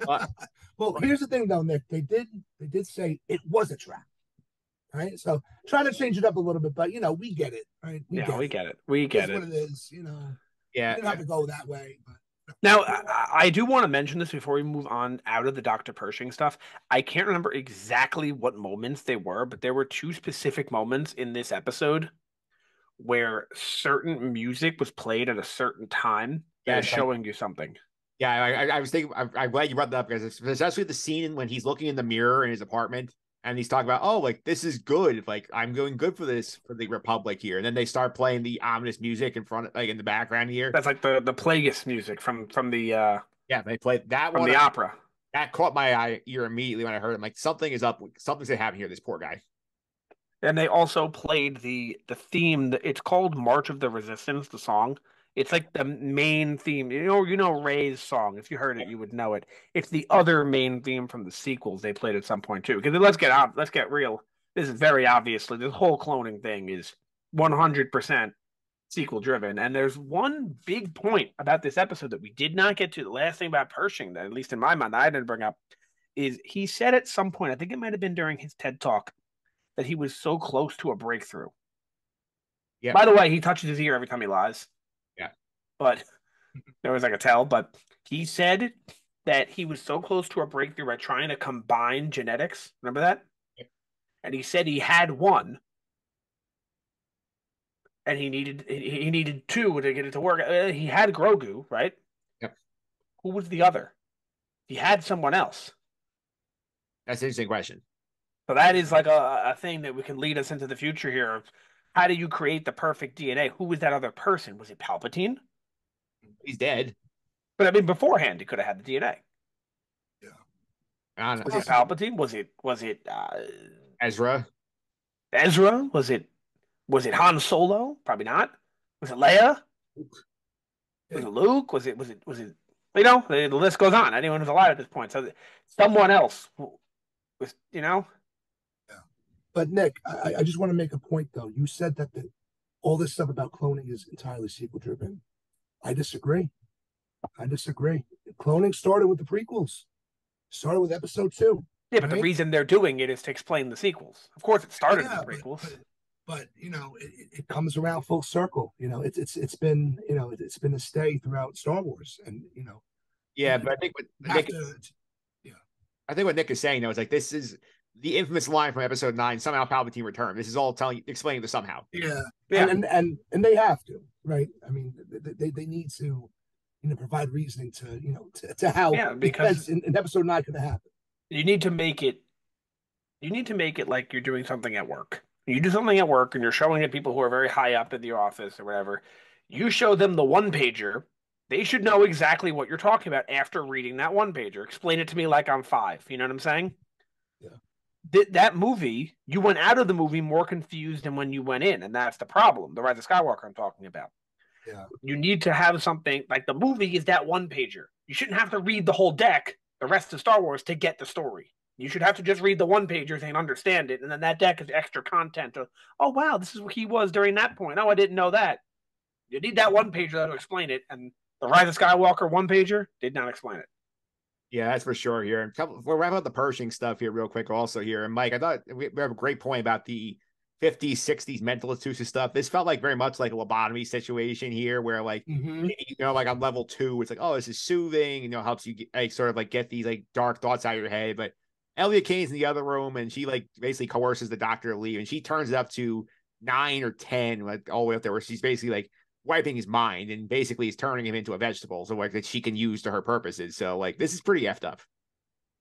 Uh, Well, here's the thing, though, Nick. They did say it was a trap, right? So try to change it up a little bit, but we get it, right? We Yeah, get we it. get it. We It is get what it. it is. You yeah, didn't have to go that way, but Now, I do want to mention this before we move on out of the Dr. Pershing stuff. I can't remember exactly what moments they were, but there were two specific moments in this episode where certain music was played at a certain time that is yes, showing you something. I was thinking. I'm glad you brought that up because it's especially the scene when he's looking in the mirror in his apartment and he's talking about, oh, like this is good. Like I'm doing good for this for the Republic here, and then they start playing the ominous music in front, like in the background here. That's like the Plagueis music Yeah, they played that from one. the opera. That caught my ear immediately when I heard it. I'm like, something is up. Something's gonna happen here. This poor guy. And they also played the theme. It's called March of the Resistance, the song. It's like the main theme. You know Ray's song. If you heard it, you would know it. It's the other main theme from the sequels they played at some point too. Because let's get real. This is very obviously this whole cloning thing is 100% sequel driven. And there's one big point about this episode that we did not get to. The last thing about Pershing, that at least in my mind, that I didn't bring up, is he said at some point, I think it might have been during his TED talk, that he was so close to a breakthrough. Yeah, By the way, he touches his ear every time he lies, yeah. but there was like a tell. But he said that he was so close to a breakthrough by trying to combine genetics. Remember that? Yep. And he said he had one, and he needed two to get it to work. He had Grogu, right? Yep. Who was the other? He had someone else. That's an interesting question. So that is like a thing that we can lead us into the future here. Of how do you create the perfect DNA? Who was that other person? Was it Palpatine? He's dead. But I mean, beforehand, he could have had the DNA. yeah, I it's don't Was know. it possible. Palpatine? Was it Ezra. Ezra? Was it Han Solo? Probably not. Was it Leia? Was Yeah. it Luke? Was it? The list goes on. Anyone who's alive at this point. So someone else was. Yeah. But Nick, I just want to make a point though. You said that all this stuff about cloning is entirely sequel driven. I disagree. I disagree. Cloning started with the prequels. Started with episode two, Yeah, but the right? reason they're doing it is to explain the sequels. Of course, it started in the Yeah, prequels. but it comes around full circle. It's been a stay throughout Star Wars, and Yeah, but I think what you have Nick, to. Yeah, I think what Nick is saying though is like this is the infamous line from Episode 9. Somehow Palpatine returned. This is all explaining the somehow. yeah, Yeah, and they have to, right? I mean, they need to, provide reasoning to, to how yeah, the because events in episode 9 could happen. you need to make it. You need to make it like you're doing something at work. You do something at work and you're showing it people who are very high up in the office or whatever. You show them the one pager. They should know exactly what you're talking about after reading that one pager. Explain it to me like I'm five. You know what I'm saying? Yeah, That movie, you went out of the movie more confused than when you went in, and that's the problem. The Rise of Skywalker I'm talking about. yeah, You need to have something like the movie is that one pager. You shouldn't have to read the whole deck, the rest of Star Wars, to get the story. You should have to just read the one pagers and understand it, and then that deck is extra content. Oh wow, this is what he was during that point. Oh, I didn't know that. You need that one pager to explain it, and the Rise of Skywalker one pager did not explain it. Yeah, that's for sure here. And we'll wrap up the Pershing stuff here real quick also here. And Mike, I thought we have a great point about the 50s, 60s mental institution stuff. This felt like very much like a lobotomy situation here where like, Mm-hmm. like on level 2, it's like, oh, this is soothing, helps you get, like sort of like get these like dark thoughts out of your head. But Elliot Kane's in the other room and she like basically coerces the doctor to leave and she turns it up to 9 or 10, like all the way up there where she's basically like wiping his mind and basically is turning him into a vegetable so like that she can use to her purposes. So like this is pretty effed up.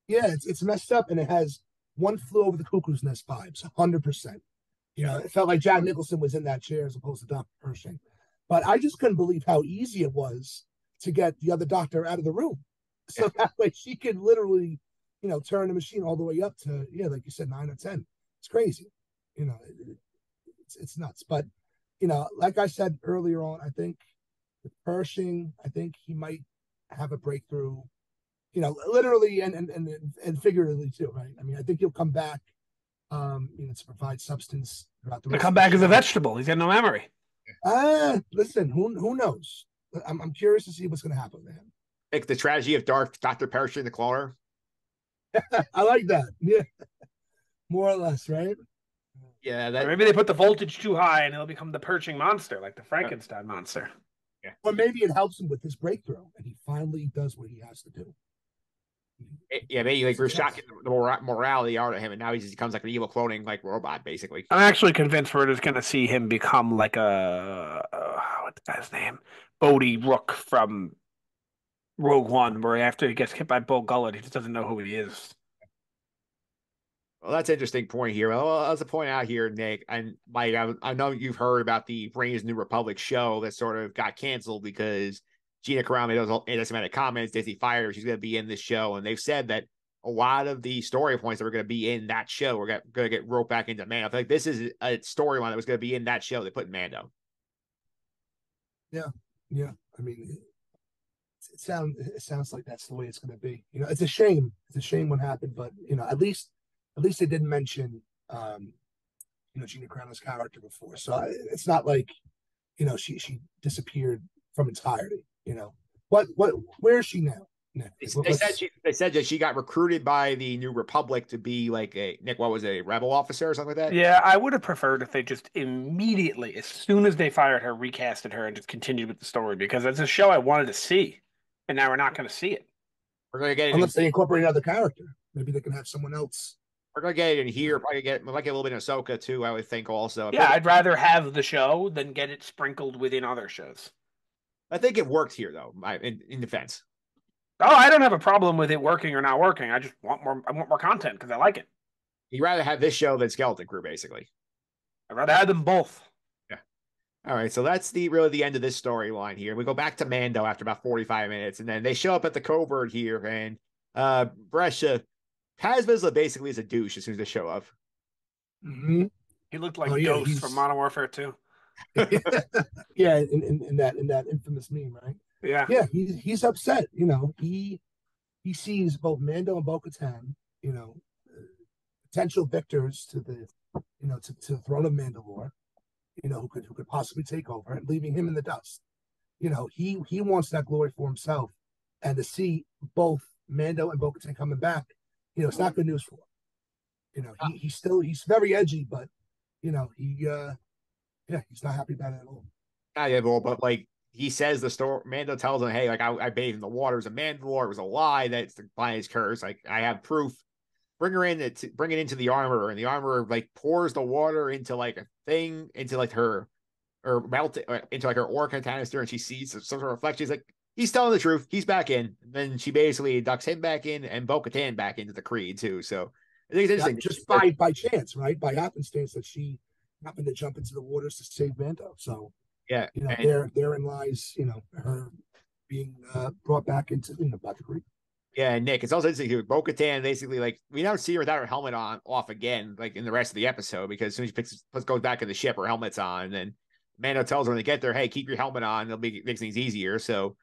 Yeah, it's messed up, and it has one flew over the cuckoo's nest vibes, 100%. It felt like Jack Nicholson was in that chair as opposed to Dr. Pershing. But I just couldn't believe how easy it was to get the other doctor out of the room. So that way she could literally, turn the machine all the way up to, like you said, 9 or 10. It's crazy. It's nuts. But, like I said earlier on, I think with Pershing, I think he might have a breakthrough, literally and figuratively too, right? I mean, I think he'll come back, to provide substance throughout the To rest come of the back as a show. vegetable. He's got no memory. Listen, who knows? I'm curious to see what's going to happen to him. Like the tragedy of Dr. Pershing the cloner. I like that. Yeah, more or less, right? Yeah, Or that maybe they put the voltage too high and he'll become the Pershing monster, like the Frankenstein monster. yeah. Or maybe it helps him with his breakthrough, and he finally does what he has to do. Yeah, maybe like we're Success. shocking the morality out of him, and now he just becomes like an evil cloning like robot, basically. I'm actually convinced we're just going to see him become like what's the guy's name? Bodhi Rook from Rogue One, where after he gets hit by Bo Gullet, he just doesn't know who he is. Well, that's an interesting point here. Well, as a point out here, Nick, and Mike, I know you've heard about the Reigns New Republic show that sort of got canceled because Gina Carano made those anti-Semitic comments. Disney fired her. She's going to be in this show, and they've said that a lot of the story points that were going to be in that show were going to get roped back into Mando. I feel like this is a storyline that was going to be in that show they put in Mando. Yeah, yeah. I mean, it sounds like that's the way it's going to be. It's a shame. It's a shame what happened, but at least they didn't mention Gina Carano's character before, so it's not like she disappeared from entirety. What where is she now? They said that she got recruited by the New Republic to be like what was it, a rebel officer or something like that. Yeah, I would have preferred if they just immediately, as soon as they fired her, recasted her and just continued with the story because it's a show I wanted to see, and now we're not going to see it. We're gonna get it unless they incorporate another character. Maybe they can have someone else. We're gonna get it in here. Probably might get a little bit of Ahsoka too. I would think also. Yeah, I'd rather have the show than get it sprinkled within other shows. I think it worked here though. In defense. Oh, I don't have a problem with it working or not working. I just want more. I want more content because I like it. You'd rather have this show than Skeleton Crew, basically. I'd rather have them both. Yeah. All right. So that's really the end of this storyline here. We go back to Mando after about 45 minutes, and then they show up at the covert here, and Brescia Paz Vizsla basically is a douche as soon as they show up. Mm-hmm. He looked like Ghost from Modern Warfare 2. Yeah, in that infamous meme, right? Yeah. Yeah, he's upset. He sees both Mando and Bo-Katan, potential victors to the to the throne of Mandalore, who could possibly take over, and leaving him in the dust. He wants that glory for himself, and to see both Mando and Bo-Katan coming back, it's not good news for him. He's very edgy, but he's not happy about it at all. Yeah, but like he says the story, Mando tells him, hey, like I bathed in the waters of Mandalore. It was a lie. That's the planet's curse. Like I have proof. Bring her in, bring it into the armorer, and the armorer like pours the water into like a thing, into like her, or melt it into like her Orca canister, and she sees some sort of reflection. She's like, he's telling the truth. He's back in. And then she basically ducks him back in and Bo-Katan back into the Creed too. So I think it's interesting. Just by chance, right? By happenstance that she happened to jump into the waters to save Mando. So yeah, therein lies, her being brought back into about the Creed. Yeah, Nick, it's also interesting too. Bo-Katan basically like we don't see her without her helmet off again, like in the rest of the episode, because as soon as she goes back in the ship, her helmet's on, and then Mando tells her when they get there, hey, keep your helmet on, it'll make things easier. So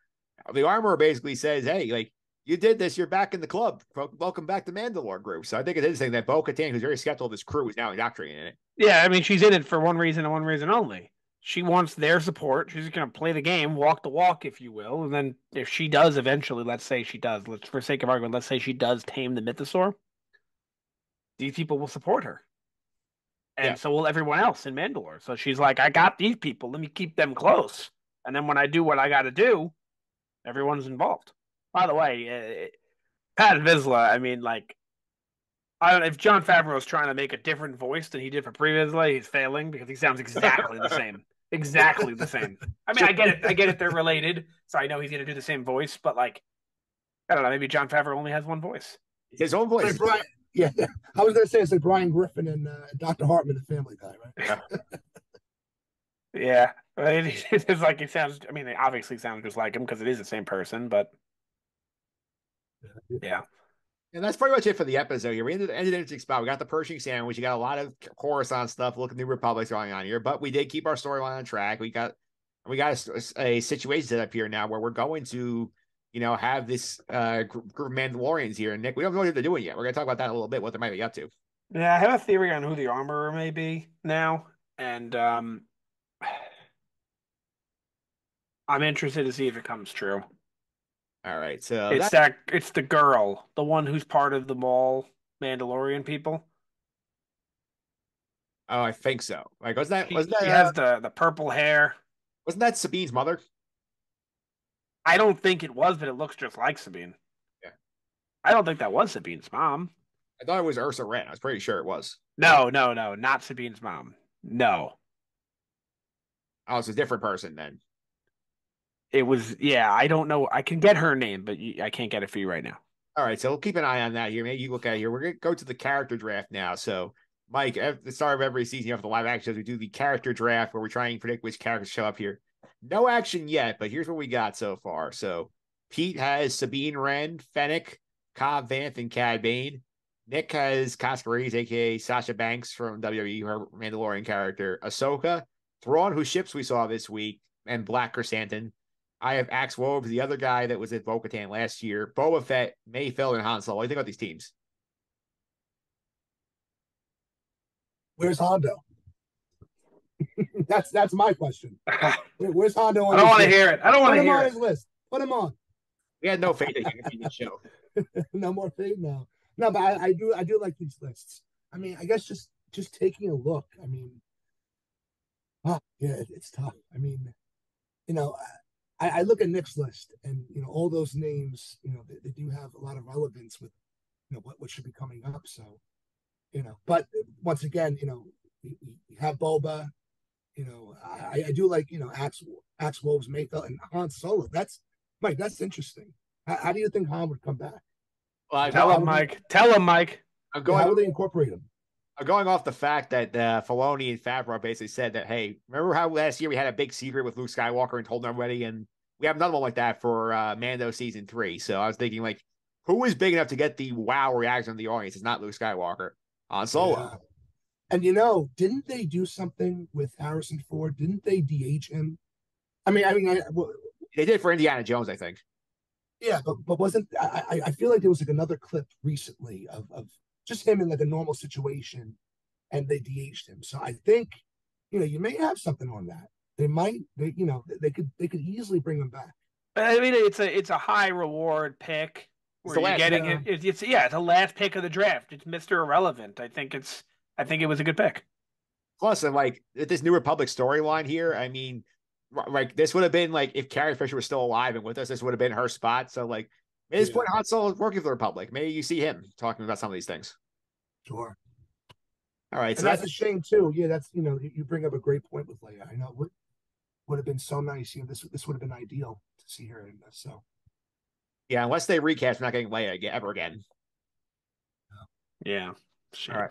the armorer basically says, hey, like you did this, you're back in the club. Welcome back to Mandalore group. So I think it's interesting that Bo-Katan, who's very skeptical of this crew, is now indoctrinated in it. Yeah, I mean she's in it for one reason and one reason only. She wants their support. She's going to play the game, walk the walk, if you will. And then if she does eventually, let's say she does, let's for sake of argument, let's say she does tame the mythosaur, these people will support her. Yeah. And so will everyone else in Mandalore. So she's like, I got these people. Let me keep them close. And then when I do what I got to do, everyone's involved. By the way, Pat Vizsla, I mean, like, I don't know if John Favreau is trying to make a different voice than he did for previously. He's failing because he sounds exactly the same. Exactly the same. I mean, I get it. I get it. They're related, so I know he's going to do the same voice. But like, I don't know. Maybe John Favreau only has one voice. His own voice. Like Brian, yeah, I was gonna say it's like Brian Griffin and Dr. Hartman, the Family Guy, right? Yeah, it's like it sounds. I mean, it obviously sounds just like him because it is the same person. But yeah, And that's pretty much it for the episode here. We ended an interesting spot. We got the Pershing sandwich. You got a lot of Coruscant stuff. Look at New Republic's going on here, but we did keep our storyline on track. We got a situation set up here now where we're going to, have this group of Mandalorians here. And Nick, we don't know what they're doing yet. We're gonna talk about that in a little bit. What they might be up to. yeah. I have a theory on who the armorer may be now, and I'm interested to see if it comes true. All right, so It's the girl, the one who's part of the mall Mandalorian people. oh, I think so. Like, She has the purple hair. wasn't that Sabine's mother? I don't think it was, but it looks just like Sabine. Yeah, I don't think that was Sabine's mom. I thought it was Ursa Wren. I was pretty sure it was. No, no, no, not Sabine's mom. No. Oh, it's a different person then. It was, yeah, I don't know. I can get her name, but I can't get it for you right now. All right, so we'll keep an eye on that here. Maybe you look at it here. We're gonna go to the character draft now. So, Mike, at the start of every season after the live action shows, we do the character draft where we're trying to predict which characters show up here. No action yet, but here's what we got so far. So, Pete has Sabine Wren, Fennec, Cobb Vanth, and Cad Bane. Nick has Cascarees, aka Sasha Banks from WWE, her Mandalorian character. Ahsoka, Thrawn, whose ships we saw this week, and Black Chrysanthemum. I have Axe Woves, the other guy that was at Bo-Katan last year, Boba Fett, Mayfield, and Han Solo. What do you think about these teams? Where's Hondo? That's my question. Where's Hondo? I don't want to hear it. I don't want to hear it. Put him on it. his list. Put him on. We had no faith in him in the show. No more faith now. No, but I do like these lists. I mean, I guess just taking a look. I mean, yeah, it's tough. I mean, I look at Nick's list, and all those names, they do have a lot of relevance with what should be coming up. So, but once again, you have Boba. I do like Axe Wolves, Mayfield, and Han Solo. That's Mike. That's interesting. How do you think Han would come back? Well, Tell him, Mike. Tell him, Mike. How would they incorporate him? I'm going off the fact that Filoni and Favreau basically said that, hey, remember how last year we had a big secret with Luke Skywalker and told everybody, and we have another one like that for Mando season 3. So I was thinking, like, who is big enough to get the wow reaction of the audience? It's not Luke Skywalker. Han Solo. Yeah. And didn't they do something with Harrison Ford? Didn't they de-age him? They did for Indiana Jones, I think. Yeah, but wasn't I feel like there was like another clip recently of just him in like a normal situation, and they de-aged him. So I think you may have something on that. They could easily bring him back. I mean, it's a high reward pick where you're getting it. It's a last pick of the draft. It's Mr. Irrelevant. I think it was a good pick. Plus, and like this New Republic storyline here, I mean, like this would have been like if Carrie Fisher was still alive and with us, this would have been her spot. So like at this point, Han Solo is working for the Republic. Maybe you see him talking about some of these things. Sure. All right, and so that's a shame too. Yeah, that's you bring up a great point with Leia. I know it would have been so nice. This would have been ideal to see her in this. So yeah, unless they recast, we're not getting Leia ever again. Yeah. Sure. All right.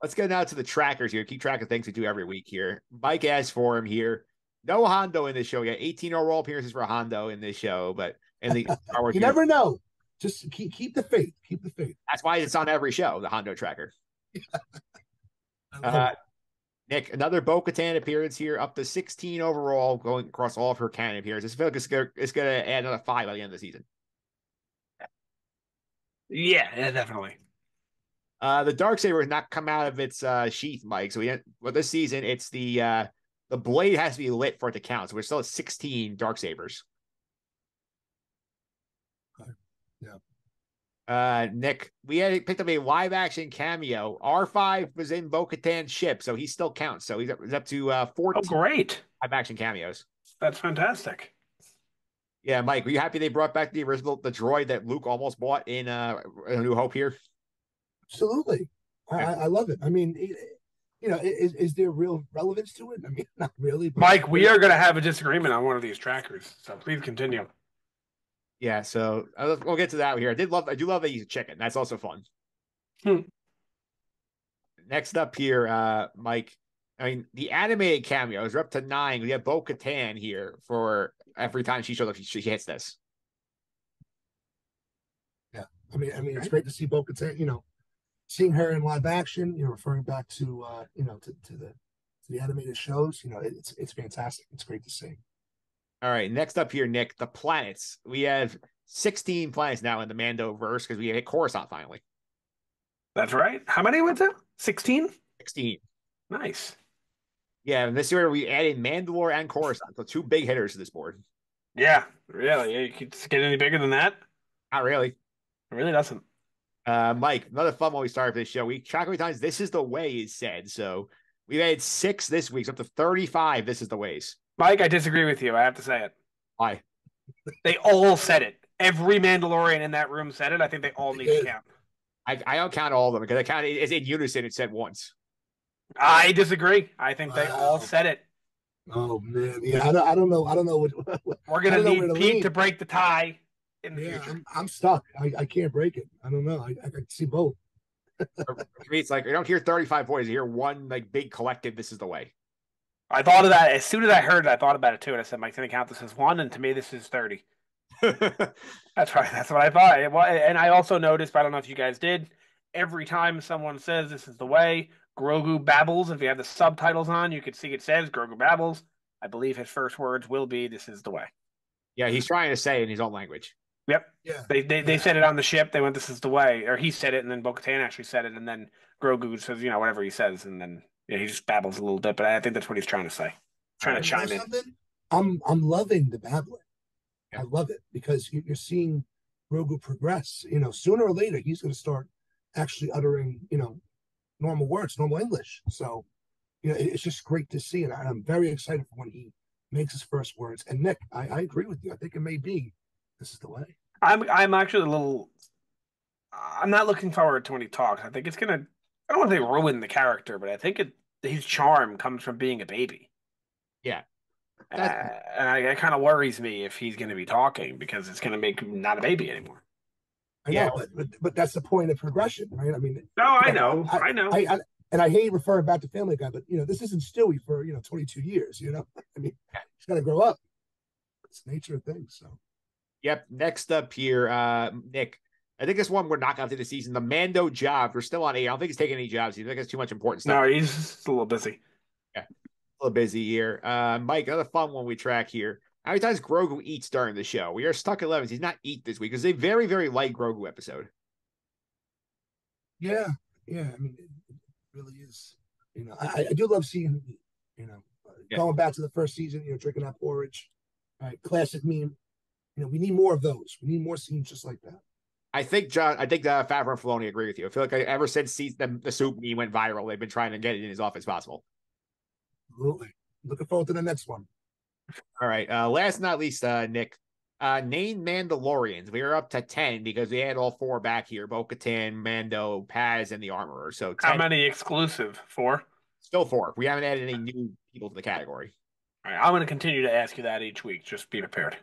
Let's get now to the trackers here. Keep track of things we do every week here. Mike asked for him here. No Hondo in this show yet. 18 overall appearances for Hondo in this show, but in the you never know. Just keep the faith. Keep the faith. That's why it's on every show, the Hondo tracker. Nick, another Bo-Katan appearance here, up to 16 overall, going across all of her canon appearances. I feel like it's going to add another 5 by the end of the season. Yeah, definitely. The Darksaber has not come out of its sheath, Mike. So this season, it's the the blade has to be lit for it to count. So we're still at 16 dark sabers. Okay. Yeah. Nick, we had picked up a live action cameo. R5 was in Bo-Katan's ship, so he still counts. So he's up to Oh, 14 great. live action cameos. That's fantastic. Yeah, Mike, were you happy they brought back the droid that Luke almost bought in A New Hope here? Absolutely. Yeah. I love it. I mean, is there real relevance to it? I mean, not really. But Mike, we are going to have a disagreement on one of these trackers, so please continue. Yeah, so we'll get to that here. I do love that he's a chicken. That's also fun. Next up here, Mike. I mean, the animated cameos are up to 9. We have Bo-Katan here for every time she shows up, she hits this. Yeah, I mean, it's great to see Bo-Katan. Seeing her in live action. Referring back to to the animated shows. It's fantastic. It's great to see. All right, next up here, Nick, the planets. We have 16 planets now in the Mando verse because we hit Coruscant finally. That's right. How many went to? 16? 16. Nice. Yeah, and this year we added Mandalore and Coruscant, so 2 big hitters to this board. Yeah, really. You could get any bigger than that? Not really. It really doesn't. Mike, another fun one we started for this show. We track how many times this is the way is said. So we've had 6 this week, so up to 35. This is the ways. Mike, I disagree with you. I have to say it. Why? They all said it. Every Mandalorian in that room said it. I think they all need to count. I don't count all of them because I count it as in unison. It said once. I disagree. I think they all said it. Oh man, yeah. I don't know. We're gonna need Pete to break the tie in the future. I'm stuck. I can't break it. I don't know. I can see both. For me, it's like I don't hear 35 voices. I hear one like big collective. This is the way. I thought of that as soon as I heard it. I thought about it too, and I said, "Mike's gonna count this as 1," and to me, this is 30. That's right. That's what I thought. And I also noticed, but I don't know if you guys did. Every time someone says this is the way, Grogu babbles. If you have the subtitles on, you can see it says Grogu babbles. I believe his first words will be, "This is the way." Yeah, he's trying to say it in his own language. Yep. Yeah. They said it on the ship. They went, "This is the way," or he said it, and then Bo-Katan actually said it, and then Grogu says, whatever he says, and then he just babbles a little bit. But I think that's what he's trying to say. Trying to chime in. I'm loving the babbling. Yeah. I love it because you're seeing Grogu progress. Sooner or later he's going to start actually uttering, normal words, normal English. So, it's just great to see, and I'm very excited for when he makes his first words. And Nick, I agree with you. I think it may be this is the way. I'm actually a little. I'm not looking forward to when he talks. I think it's gonna. I don't want to say ruin the character, but I think his charm comes from being a baby. Yeah. And it kind of worries me if he's going to be talking because it's going to make him not a baby anymore. I know, but that's the point of progression, right? I mean, no, I know. And I hate referring back to Family Guy, but this isn't Stewie for 22 years. I mean, he's got to grow up. It's the nature of things. So, yep. Next up here, Nick. I think this one we're not going to the season. The Mando job. We're still on 8. I don't think he's taking any jobs. I think it's too much important stuff. No, he's just a little busy. Yeah, a little busy here. Mike, another fun one we track here. How many times Grogu eats during the show? We are stuck at 11. He's not eat this week because it's a very, very light Grogu episode. Yeah. I mean, it really is. I do love seeing him eat. Going back to the first season, drinking that porridge. Right, classic meme. We need more of those. We need more scenes just like that. I think Favreau and Filoni agree with you. I feel like ever since the soup meme went viral, they've been trying to get it in as often as possible. Absolutely. Looking forward to the next one. All right. Last but not least, Nick, name Mandalorians. We are up to 10 because we had all 4 back here: Bo-Katan, Mando, Paz, and the Armorer. So 10. How many exclusive? 4? Still 4. We haven't added any new people to the category. All right. I'm going to continue to ask you that each week. Just be prepared.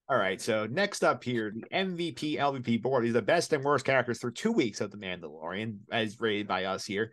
All right. So next up here, the MVP, LVP board. These are the best and worst characters through 2 weeks of the Mandalorian, as rated by us here.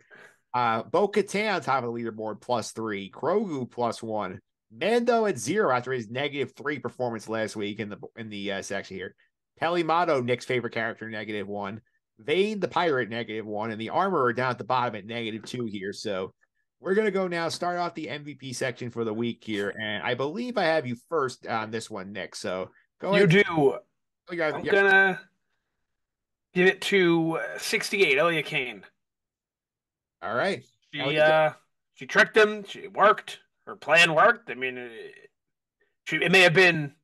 Bo-Katan on top of the leaderboard, +3. Grogu +1. Mando at 0 after his -3 performance last week in the section here. Pelimado, Nick's favorite character, -1. Vane, the pirate, -1. And the Armorer down at the bottom at -2 here. So we're going to go now, start off the MVP section for the week here. And I believe I have you first on this one, Nick. So go ahead. You do. I'm going to give it to 68, Elia Kane. All right. She tricked him. She worked. her plan worked. I mean, it may have been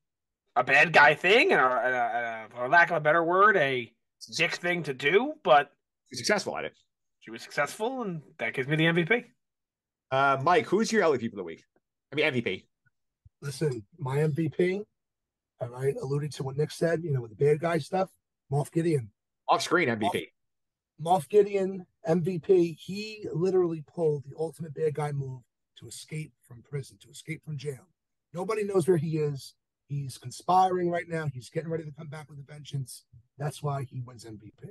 a bad guy thing, and for lack of a better word, a dick thing to do, but Successful at it. she was successful, and that gives me the MVP. Mike, who's your LVP for the week? I mean MVP. Listen, my MVP, all right, alluding to what Nick said, with the bad guy stuff, Moff Gideon. Off screen Moff, MVP. Moff Gideon, MVP, he literally pulled the ultimate bad guy move to escape from prison, to escape from jail. Nobody knows where he is. He's conspiring right now. He's getting ready to come back with a vengeance. That's why he wins MVP.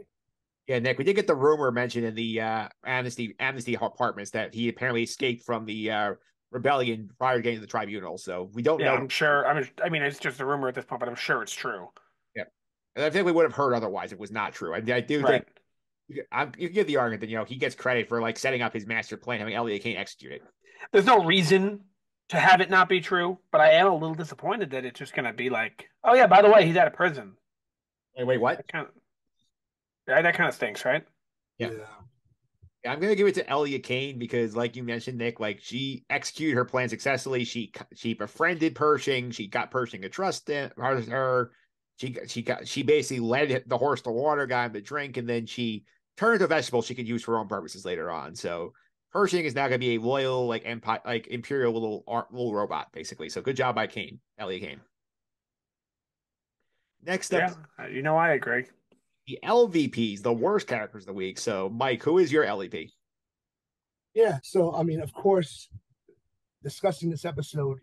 Yeah, Nick, we did get the rumor mentioned in the amnesty apartments that he apparently escaped from the rebellion prior to getting to the tribunal. So we don't Yeah, know. I'm sure. I mean, it's just a rumor at this point, but I'm sure it's true. Yeah, and I think we would have heard otherwise. It was not true. I do Right. think you can give the argument that he gets credit for like setting up his master plan, having Elliot Kane execute it. There's no reason to have it not be true, but I am a little disappointed that it's just going to be like, oh yeah, by the way, he's out of prison. Wait, what? That kind of stinks, right? Yeah. Yeah. I'm gonna give it to Elliot Kane because, like you mentioned, Nick, like she executed her plan successfully. She befriended Pershing. She got Pershing to trust her. She basically led the horse to water, got him to drink, and then she turned into a vegetable she could use for her own purposes later on. So Pershing is now gonna be a loyal, like empire, like imperial little robot, basically. So good job by Kane, Elliot Kane. Next up, Yeah, I agree. the LVPs, the worst characters of the week. So, Mike, who is your LVP? Yeah. So, I mean, of course, discussing this episode,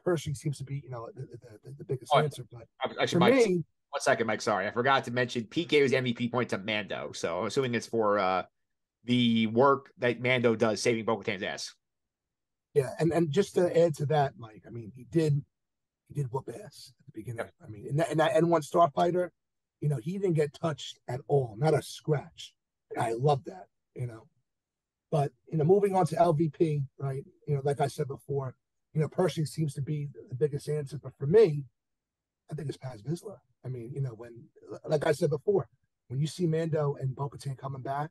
Pershing seems to be, the biggest answer. But Actually, for Mike, me, 1 second, Mike. Sorry, I forgot to mention Pete gave his MVP point to Mando. So I'm assuming it's for the work that Mando does saving Bo-Katan's ass. yeah, and just to add to that, Mike, I mean, he did whoop ass at the beginning. Yep. I mean, in that N1 Starfighter, he didn't get touched at all, not a scratch. And I love that, But moving on to LVP, right? Like I said before, Pershing seems to be the biggest answer. But for me, I think it's Paz Vizsla. I mean, like I said before, when you see Mando and Bo-Katan coming back,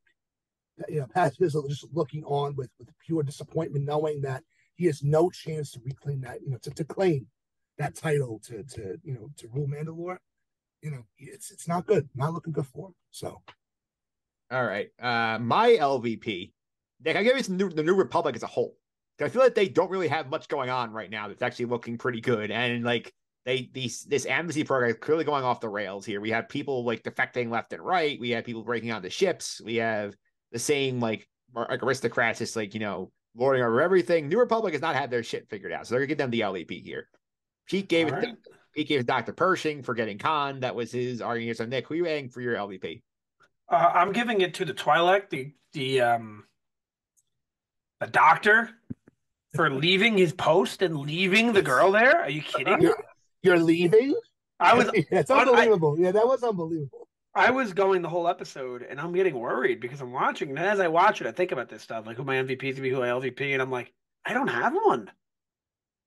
Paz Vizsla just looking on with pure disappointment, knowing that he has no chance to reclaim that, to claim that title to rule Mandalore. It's not good, not looking good for him. So, all right, my LVP, Nick, I give it to the New Republic as a whole. I feel like they don't really have much going on right now that's actually looking pretty good, and like this amnesty program is clearly going off the rails here. We have people like defecting left and right. We have people breaking onto ships. We have the same like aristocrats just like lording over everything. New Republic has not had their shit figured out, so they're gonna give them the LVP here. Pete gave All it. right. Pete gave Dr. Pershing for getting Khan. That was his argument. So Nick, who are you adding for your LVP? I'm giving it to the Twi'lek, the doctor, for leaving his post and leaving the girl there. Are you kidding? you're leaving? I was It's unbelievable. Yeah, that was unbelievable. I was going the whole episode, and I'm getting worried because I'm watching, and as I watch it, I think about this stuff, like who my MVP is to be, who my LVP, and I'm like, I don't have one.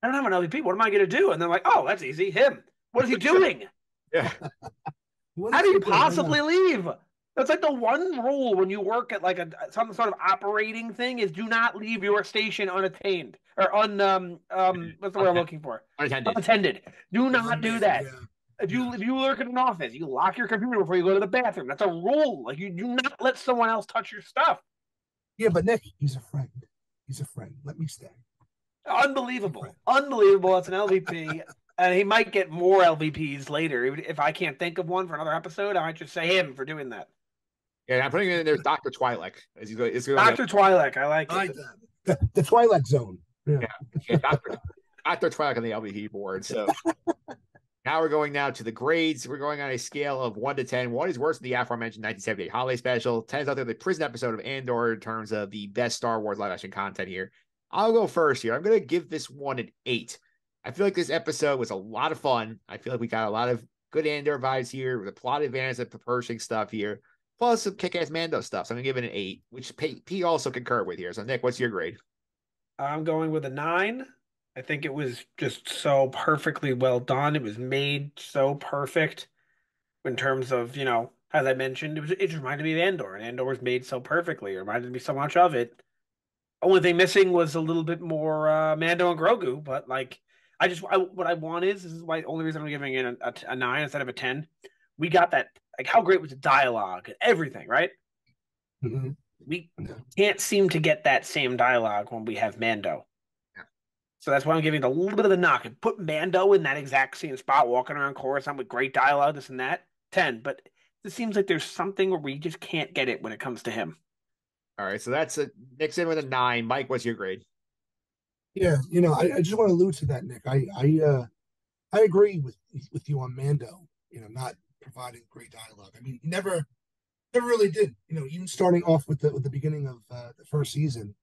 I don't have an LVP. What am I going to do? And they're like, oh, that's easy. Him. What is he doing? Yeah. How do you possibly leave? That's like the one rule when you work at like some sort of operating thing is do not leave your station unattained or what's the word I'm looking for? Unattended. Do not do that. Yeah. If you work in an office, you lock your computer before you go to the bathroom. That's a rule. Like you do not let someone else touch your stuff. Yeah, but Nick, he's a friend. He's a friend. Let me stay. Unbelievable. Unbelievable. That's an LVP. And he might get more LVPs later. If I can't think of one for another episode, I might just say him for doing that. Yeah, I'm putting it in there. Dr. Twi'lek. Dr. Twi'lek. I like it. The Twilight Zone. Yeah, Dr. Twi'lek on the LVP board. So now we're going to the grades. We're going on a scale of 1 to 10. 1 is worse than the aforementioned 1978 holiday special. 10 is out there the prison episode of Andor in terms of the best Star Wars live action content here. I'll go first here. I'm going to give this one an 8. I feel like this episode was a lot of fun. I feel like we got a lot of good Andor vibes here, the plot advantage of the Pershing stuff here, plus some kick-ass Mando stuff. So I'm going to give it an 8, which P also concurred with here. So, Nick, what's your grade? I'm going with a 9. I think it was just so perfectly well done. It was made so perfect in terms of, as I mentioned, it reminded me of Andor, and Andor was made so perfectly. It reminded me so much of it. Only thing missing was a little bit more Mando and Grogu, but like what I want is this is why only reason I'm giving it a 9 instead of a 10. We got that, like, how great was the dialogue and everything, right? Mm-hmm. We can't seem to get that same dialogue when we have Mando. Yeah. So that's why I'm giving it a little bit of the knock. And put Mando in that exact same spot, walking around Coruscant with great dialogue, this and that, 10. But it seems like there's something where we just can't get it when it comes to him. All right, so that's a Nick's in with a 9. Mike, what's your grade? Yeah, I just want to allude to that, Nick. I agree with you on Mando. Not providing great dialogue. I mean, he never really did. Even starting off with the beginning of the first season,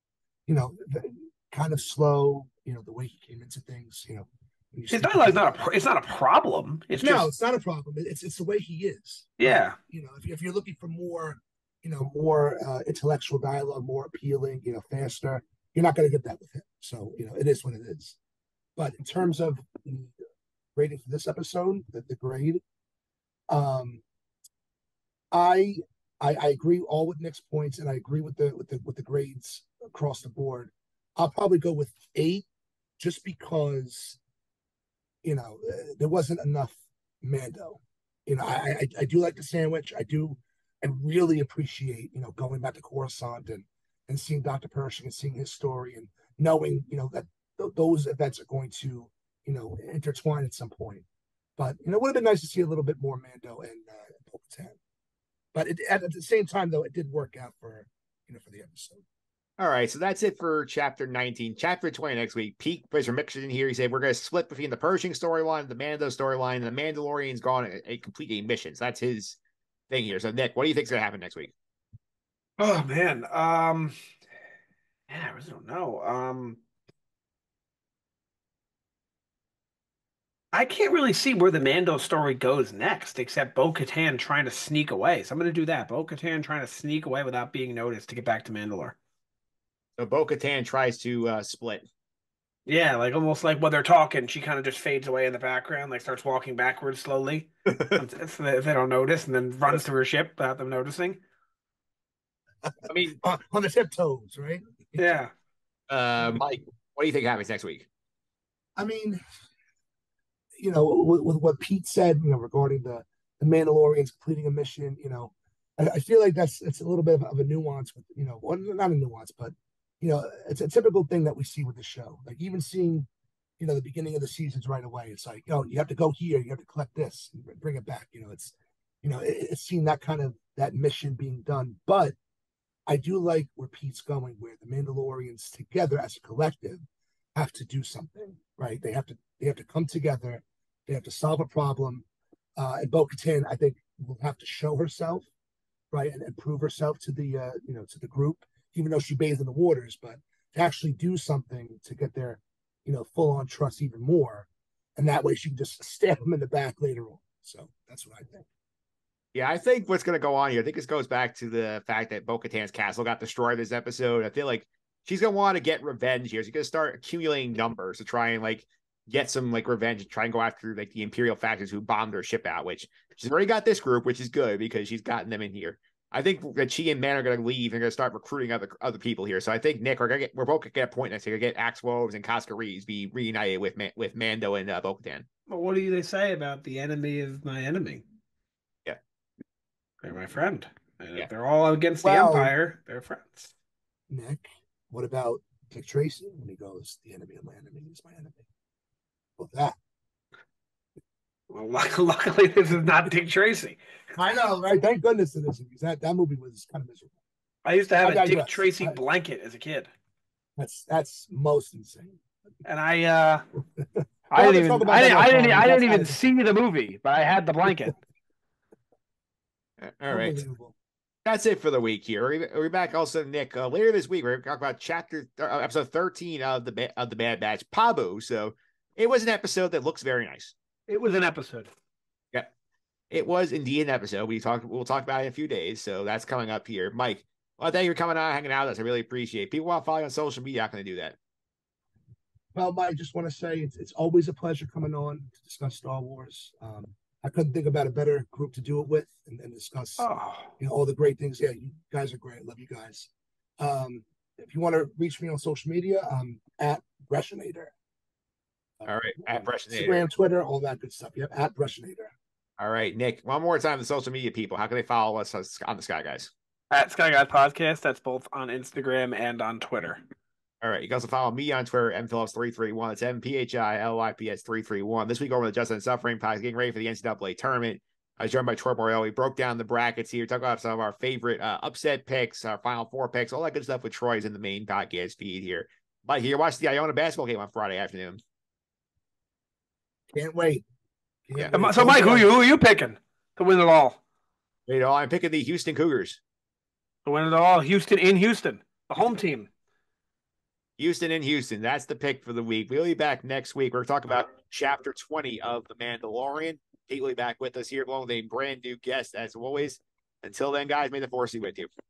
kind of slow. The way he came into things. When you His speak dialogue's about not it's not a problem. It's no, just it's not a problem. It's the way he is. But, yeah. if you're looking for more, more intellectual dialogue, more appealing, faster, you're not going to get that with him. So it is what it is. But in terms of the rating for this episode, the grade, um, I I agree all with Nick's points, and I agree with the grades across the board. I'll probably go with 8, just because there wasn't enough Mando. I do like the sandwich. I do, and really appreciate going back to Coruscant and seeing Dr. Pershing and seeing his story and knowing that those events are going to intertwine at some point. But it would have been nice to see a little bit more Mando and Bo-Katan. But at the same time, though, it did work out for the episode. All right, so that's it for chapter 19. Chapter 20 next week. Pete Brescia mixed in here. He said we're going to split between the Pershing storyline, the Mando storyline, and the Mandalorian's gone a complete a mission. So that's his thing here. So Nick, what do you think's going to happen next week? Oh man. I really don't know. I can't really see where the Mando story goes next, except Bo-Katan trying to sneak away. So I'm going to do that. Bo-Katan trying to sneak away without being noticed to get back to Mandalore. So Bo-Katan tries to split. Yeah, like almost like when they're talking, she kind of just fades away in the background, like starts walking backwards slowly if they don't notice, and then runs to her ship without them noticing. I mean, On the tiptoes, right? Yeah. Mike, what do you think happens next week? I mean, with what Pete said, regarding the Mandalorians completing a mission, I feel like it's a little bit of a nuance with, well, not a nuance, but it's a typical thing that we see with the show. Like even seeing, the beginning of the seasons right away, it's like, you have to go here, you have to collect this, and bring it back. It's seeing that kind of that mission being done. But I do like where Pete's going, where the Mandalorians together as a collective have to do something, right? They have to come together. They have to solve a problem. And Bo-Katan, I think, will have to show herself, right, and prove herself to the to the group, even though she bathed in the waters, but to actually do something to get their full on trust even more, and that way she can just stab them in the back later on. So that's what I think. Yeah, I think what's going to go on here, I think this goes back to the fact that Bo-Katan's castle got destroyed this episode. I feel like she's going to want to get revenge here. She's going to start accumulating numbers to try and get some revenge and try and go after the Imperial factors who bombed her ship out, which she's already got this group, which is good because she's gotten them in here. I think that she and Man are going to leave and going to start recruiting other people here. So I think Nick, we're both going to get a point next year. Get Axe Woves and Casca Reeves be reunited with Mando and Bo-Katan. Well, what do they say about the enemy of my enemy? Yeah, They're my friend. And yeah. if they're all against the Well, Empire, they're friends. Nick, what about Dick Tracy when he goes, "The enemy of my enemy is my enemy"? Well, that. Well, luckily, this is not Dick Tracy. I know, right? Thank goodness it isn't, because that movie was kind of miserable. I used to have I a Dick digress. Tracy blanket as a kid, That's most insane. and We'll have to talk about that offline, I that's didn't out even of the see the movie, but I had the blanket. All right. Unbelievable. That's it for the week here. We're back also, Nick. Later this week, we're going to talk about episode 13 of the Bad Batch, Pabu. So it was an episode that looks very nice. It was an episode. Yeah, it was indeed an episode. We'll talk about it in a few days. So that's coming up here. Mike, well, thank you for coming on, hanging out with us. I really appreciate it. People want to follow you on social media. How can they do that? Well, Mike, I just want to say it's always a pleasure coming on to discuss Star Wars. I couldn't think about a better group to do it with and discuss Oh, all the great things. Yeah, you guys are great. Love you guys. if you want to reach me on social media, I'm at Brescianator. All right, at Brescia. Instagram, Twitter, all that good stuff. Yep, at Brescianator. All right, Nick, one more time, the social media people. How can they follow us on the Sky Guys? At Sky Guys Podcast. That's both on Instagram and on Twitter. All right, you can also follow me on Twitter, mphillips331. It's MPHILIPS331. This week over the Justice and Suffering podcast, getting ready for the NCAA tournament. I was joined by Troy Morelli. We broke down the brackets here, talk about some of our favorite upset picks, our Final Four picks, all that good stuff with Troy's in the main podcast feed here. Mike, here, watch the Iona basketball game on Friday afternoon. Can't wait. So, Mike, who are you picking to win it all? You know, I'm picking the Houston Cougars. To win it all, Houston in Houston, the home team. Houston in Houston. That's the pick for the week. We'll be back next week. We're going to talk about Chapter 20 of The Mandalorian. Pete will be back with us here along with a brand new guest, as always. Until then, guys, may the force be with you.